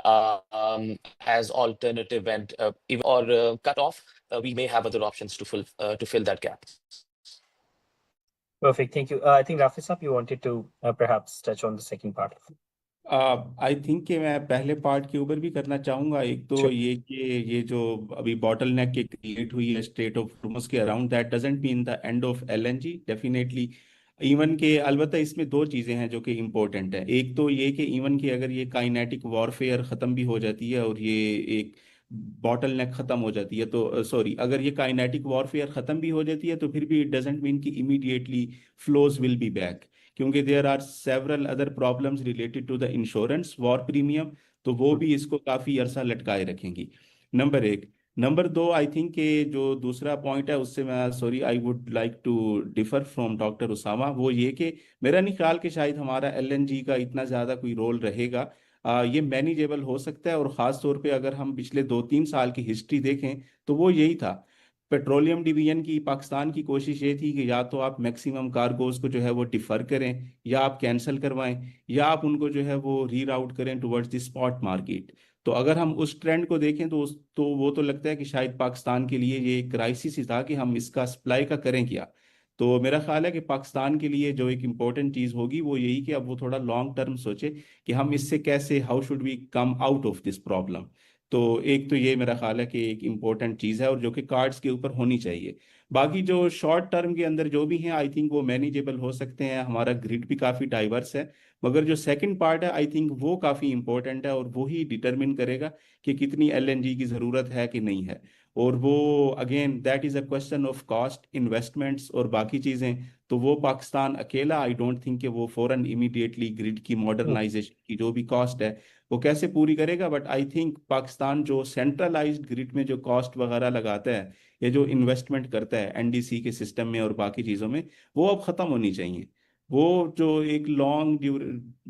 as alternative and even or cut off. We may have other options to fill that gap. Perfect. Thank you. I think Rafi Saab, you wanted to perhaps touch on the second part. I think कि मैं पहले part के ऊपर भी करना चाहूँगा। एक तो Sure. ये कि ये जो अभी बॉटल नेक के क्रिएट हुई है स्टेट ऑफ हार्मस के around, that doesn't mean the end of LNG definitely. Even के अलबत्ता इसमें दो चीज़ें हैं जो कि इम्पोर्टेंट है। एक तो ये कि इवन कि अगर ये काइनेटिक वॉरफेयर ख़त्म भी हो जाती है और ये एक बॉटल नेक ख़त्म हो जाती है, तो सॉरी, अगर ये काइनेटिक वॉरफेयर ख़त्म भी हो जाती है तो फिर भी इट डजंट मीन कि immediately flows will be back, क्योंकि there are several other problems related to the insurance war premium, तो वो भी इसको काफ़ी अरसा लटकाए रखेंगी। नंबर एक। नंबर दो, आई थिंक के जो दूसरा पॉइंट है उससे मैं sorry I would like to differ from doctor Usama, वो ये कि मेरा नहीं ख्याल कि शायद हमारा एलएनजी का इतना ज़्यादा कोई रोल रहेगा। ये मैनेजेबल हो सकता है, और ख़ास तौर पे अगर हम पिछले 2-3 साल की हिस्ट्री देखें तो वो यही था। पेट्रोलियम डिवीजन की पाकिस्तान की कोशिश ये थी कि या तो आप मैक्सिमम कार्गोज को जो है वो डिफर करें, या आप कैंसिल करवाएं, या आप उनको जो है वो रीराउट करें टुवर्ड्स द स्पॉट मार्केट। तो अगर हम उस ट्रेंड को देखें तो वो तो लगता है कि शायद पाकिस्तान के लिए ये क्राइसिस ही था कि हम इसका सप्लाई का करें क्या। तो मेरा ख्याल है कि पाकिस्तान के लिए जो एक इम्पोर्टेंट चीज़ होगी वो यही कि अब वो थोड़ा लॉन्ग टर्म सोचे कि हम इससे कैसे, how should we come out of this problem. तो एक तो ये मेरा ख्याल है कि एक इम्पोर्टेंट चीज़ है और जो कि कार्ड्स के ऊपर होनी चाहिए। बाकी जो शॉर्ट टर्म के अंदर जो भी हैं आई थिंक वो मैनेजेबल हो सकते हैं, हमारा ग्रिड भी काफ़ी डाइवर्स है। मगर जो सेकंड पार्ट है आई थिंक वो काफ़ी इंपॉर्टेंट है, और वो ही डिटरमिन करेगा कि कितनी एलएनजी की ज़रूरत है कि नहीं है। और वो again that is a question of cost, investments और बाकी चीज़ें। तो वो पाकिस्तान अकेला आई डोंट थिंक कि वो फौरन इमीडिएटली ग्रिड की मॉडर्नाइजेशन की जो भी कॉस्ट है वो कैसे पूरी करेगा। बट आई थिंक पाकिस्तान जो सेंट्रलाइज्ड ग्रिड में जो कॉस्ट वगैरह लगाता है या जो इन्वेस्टमेंट करता है एनडीसी के सिस्टम में और बाकी चीज़ों में, वो अब ख़त्म होनी चाहिए। वो जो एक लॉन्ग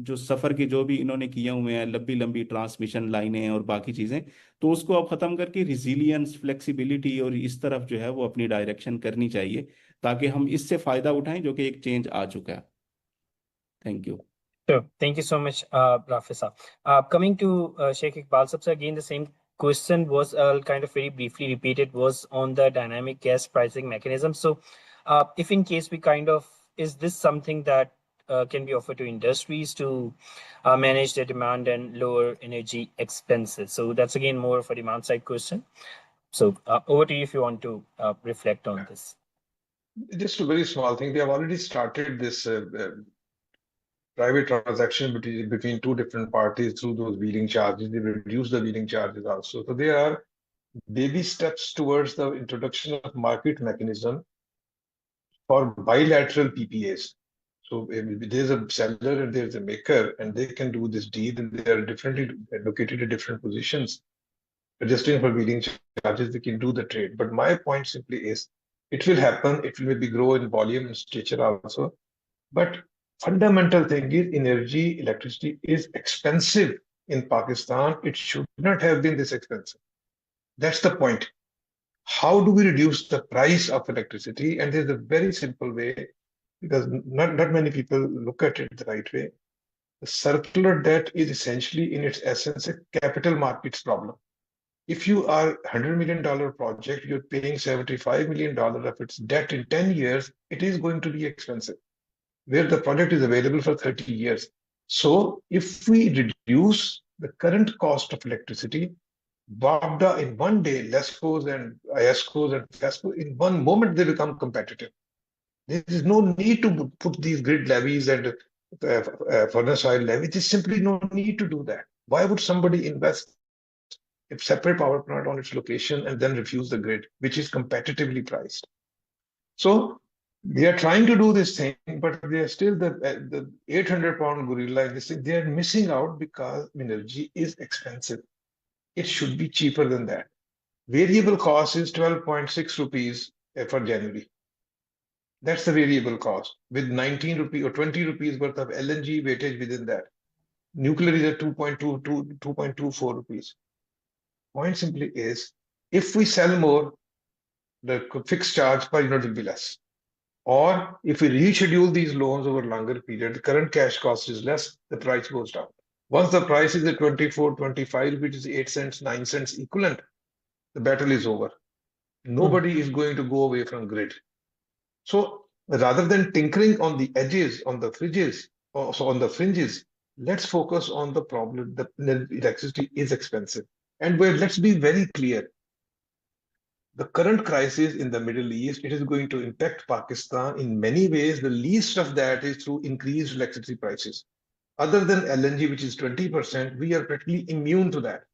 जो सफ़र के जो भी इन्होंने किए हुए हैं, लंबी लंबी ट्रांसमिशन लाइनें और बाकी चीज़ें, तो उसको अब ख़त्म करके रिजिलियंस, फ्लेक्सिबिलिटी और इस तरफ जो है वो अपनी डायरेक्शन करनी चाहिए, ताकि हम इससे फ़ायदा उठाएं जो कि एक चेंज आ चुका है। Thank you. Sure. Thank you so much, Rafi Saab. Coming to Sheikh Iqbal Saab, sir, again, the same question was kind of very briefly repeated, was on the dynamic gas pricing mechanism. So, if in case we kind of, is this something that can be offered to industries to manage their demand and lower energy expenses? So that's again more of a demand side question. So over to you if you want to reflect on this. Just a very small thing. They have already started this private transaction between two different parties through those wheeling charges. They reduce the wheeling charges also. So there are baby steps towards the introduction of market mechanism for bilateral PPAs. So there's a seller and there's a maker, and they can do this deal, and they are differently located at different positions. Adjusting for wheeling charges, they can do the trade. But my point simply is, it will happen. It will maybe grow in volume and stature also. But fundamental thing is, energy, electricity is expensive in Pakistan. It should not have been this expensive. That's the point. How do we reduce the price of electricity? And there's a very simple way, because not many people look at it the right way. The circular debt is essentially, in its essence, a capital markets problem. If you are $100 million project, you're paying $75 million of its debt in 10 years, it is going to be expensive, where the project is available for 30 years. So if we reduce the current cost of electricity, WAPDA in one day, LESCOs and IESCOs and FESCO, in one moment they become competitive. There is no need to put these grid levies and furnace oil levies. There's simply no need to do that. Why would somebody invest a separate power plant on its location and then refuse the grid, which is competitively priced? So They are trying to do this thing, but they are still the 800-pound gorilla in this thing. They are missing out because energy is expensive. It should be cheaper than that. Variable cost is 12.6 rupees for January. That's the variable cost with 19 rupees or 20 rupees worth of LNG weightage within that. Nuclear is at 2.24 rupees. Point simply is, if we sell more, the fixed charge per unit will be less. Or if we reschedule these loans over a longer period, the current cash cost is less, the price goes down. Once the price is at 24, 25, which is 8 cents, 9 cents equivalent, the battle is over. Nobody is going to go away from grid. So rather than tinkering on the edges, on the fringes, let's focus on the problem that electricity is expensive. And let's be very clear. The current crisis in the Middle East, it is going to impact Pakistan in many ways. The least of that is through increased electricity prices. Other than LNG, which is 20%, we are practically immune to that.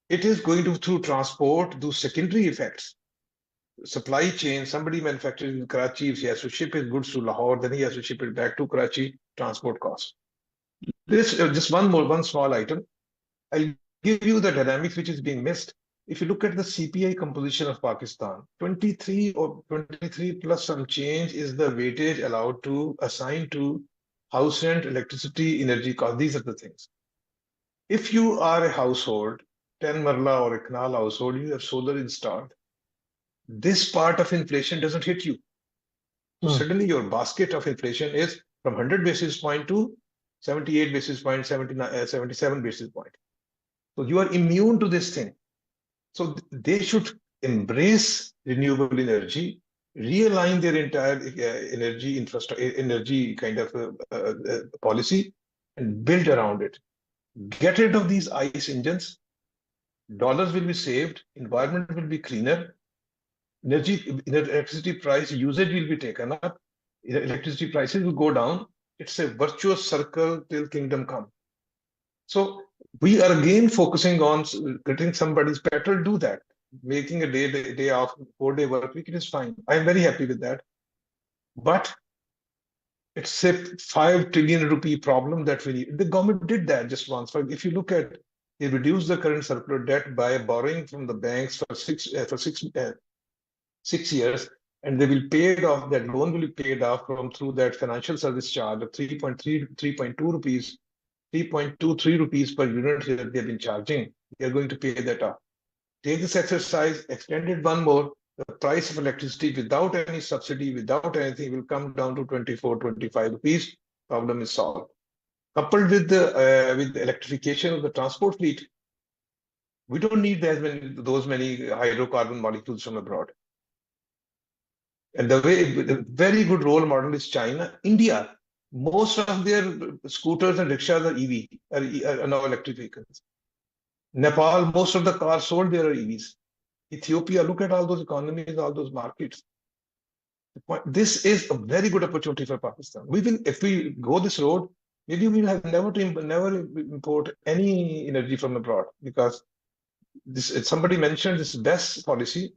It is going to, through transport, do secondary effects. Supply chain, somebody manufactures in Karachi, if he has to ship his goods to Lahore, then he has to ship it back to Karachi, transport costs. This just one small item. I'll give you the dynamics which is being missed. If you look at the CPI composition of Pakistan, 23 or 23 plus some change is the weightage allowed to assign to house rent, electricity, energy cost. These are the things. If you are a household, 10 Marla or a Canal household, you have solar installed. This part of inflation doesn't hit you. So suddenly your basket of inflation is from 100 basis point to 78 basis point, 77 basis point. So you are immune to this thing. So they should embrace renewable energy, realign their entire energy infrastructure, energy kind of policy, and build around it. Get rid of these ICE engines. Dollars will be saved. Environment will be cleaner. Electricity price usage will be taken up. Electricity prices will go down. It's a virtuous circle till kingdom come. So we are again focusing on getting somebody's petrol, do that. Making a day off, 4-day work week, it is fine. I'm very happy with that. But it's a 5 trillion rupee problem that we need. The government did that just once. If you look at, they reduced the current surplus debt by borrowing from the banks for 6 years, and they will pay it off. That loan will be paid off through that financial service charge of 3.23 rupees per unit that they've been charging. They are going to pay that off. Take this exercise, extend it one more. The price of electricity without any subsidy, without anything, will come down to 24, 25 rupees. Problem is solved. Coupled with the electrification of the transport fleet, we don't need those many hydrocarbon molecules from abroad. And the very good role model is China. India, most of their scooters and rickshaws are EV, are now electric vehicles. Nepal, most of the cars sold there are EVs. Ethiopia, look at all those economies, all those markets. This is a very good opportunity for Pakistan. We will, if we go this road, maybe we'll have never import any energy from abroad, because somebody mentioned this BESS policy.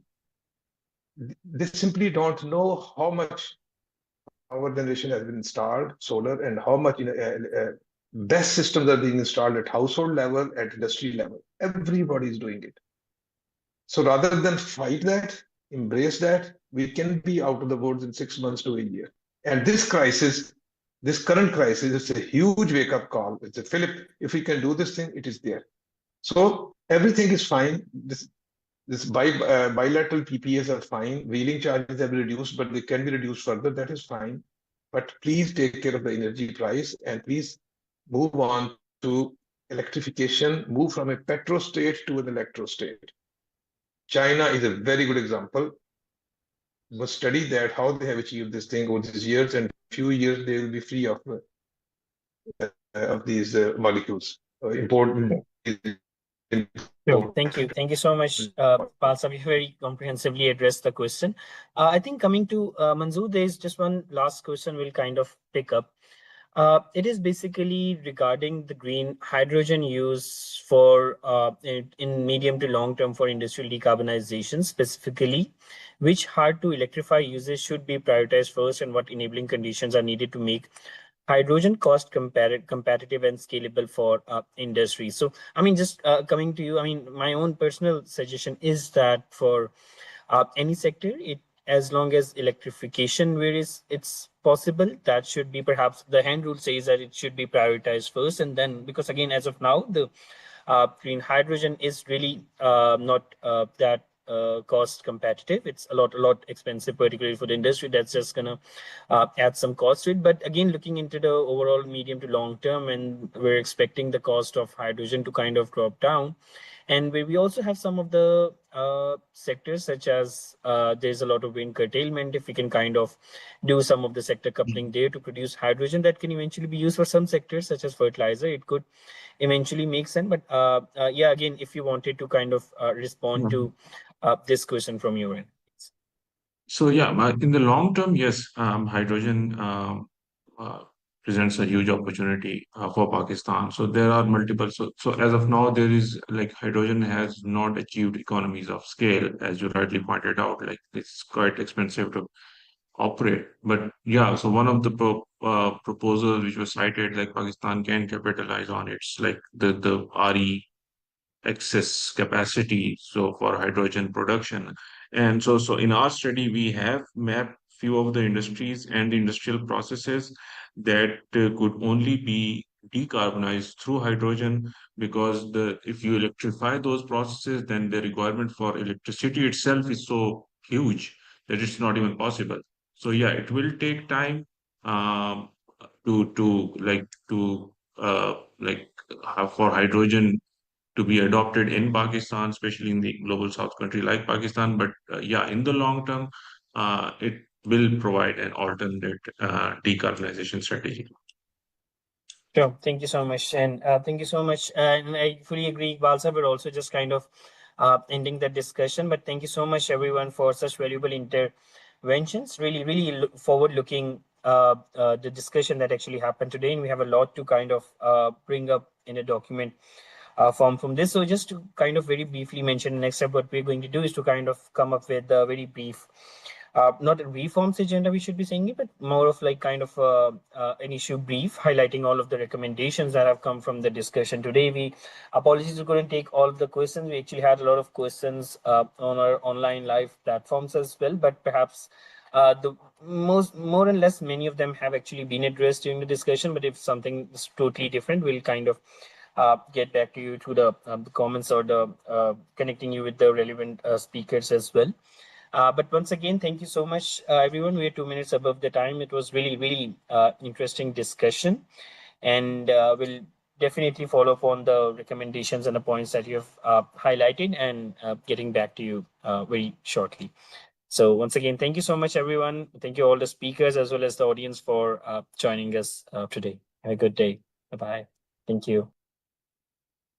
They simply don't know how much power generation has been installed, solar, and how much BESS systems are being installed at household level, at industry level. Everybody is doing it. So rather than fight that, embrace that, we can be out of the woods in 6 months to a year. And this crisis, this current crisis, is a huge wake-up call. It's a Philip, if we can do this thing, it is there. So everything is fine. This bilateral PPAs are fine. Wheeling charges have been reduced, but they can be reduced further. That is fine. But please take care of the energy price, and please move on to electrification, move from a petro state to an electro state. China is a very good example. We must study that, how they have achieved this thing over these years, and few years they will be free of these molecules. Important. Thank you. Thank you so much, Palsa. You very comprehensively addressed the question. I think coming to Manzoor, there is just one last question we'll kind of pick up. It is basically regarding the green hydrogen use for in medium to long term for industrial decarbonization specifically, which hard to electrify uses should be prioritized first, and what enabling conditions are needed to make hydrogen cost competitive and scalable for industry. So, I mean, just coming to you, I mean, my own personal suggestion is that for any sector, as long as electrification where it's possible, that should be, perhaps the hand rule says that it should be prioritized first, and then, because again, as of now, the green hydrogen is really not that cost competitive. It's a lot expensive, particularly for the industry. That's just gonna add some cost to it. But again, looking into the overall medium to long term, and we're expecting the cost of hydrogen to kind of drop down. And where we also have some of the sectors, such as there's a lot of wind curtailment. If we can kind of do some of the sector coupling there to produce hydrogen that can eventually be used for some sectors, such as fertilizer, it could eventually make sense. But yeah, again, if you wanted to kind of respond to this question from your end. So yeah, in the long term, yes, hydrogen presents a huge opportunity for Pakistan. So there are multiple. So as of now, there is like hydrogen has not achieved economies of scale, as you rightly pointed out. Like it's quite expensive to operate. But yeah, so one of the proposals which was cited, like Pakistan can capitalize on its like the RE excess capacity so for hydrogen production. And so in our study we have mapped few of the industries and the industrial processes that could only be decarbonized through hydrogen, because the if you electrify those processes, then the requirement for electricity itself is so huge that it's not even possible. So yeah, it will take time for hydrogen to be adopted in Pakistan, especially in the global south country like Pakistan. But yeah, in the long term, it will provide an alternate decarbonization strategy. Sure. Thank you so much. And thank you so much. And I fully agree, Balsa. We're also just kind of ending the discussion. But thank you so much, everyone, for such valuable interventions. Really forward-looking the discussion that actually happened today. And we have a lot to kind of bring up in a document form from this. So just to kind of very briefly mention, the next step, what we're going to do is to kind of come up with a very brief, not a reforms agenda, we should be saying it, but more of like kind of an issue brief highlighting all of the recommendations that have come from the discussion today. We apologies, we couldn't take all of the questions. We actually had a lot of questions on our online live platforms as well, but perhaps the more and less, many of them have actually been addressed during the discussion. But if something is totally different, we'll kind of get back to you through the comments or the connecting you with the relevant speakers as well. But once again, thank you so much, everyone. We're 2 minutes above the time. It was really interesting discussion, and we'll definitely follow up on the recommendations and the points that you have highlighted, and getting back to you very shortly. So once again, thank you so much, everyone. Thank you all the speakers as well as the audience for joining us today. Have a good day. Bye-bye. Thank you.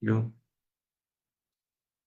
You.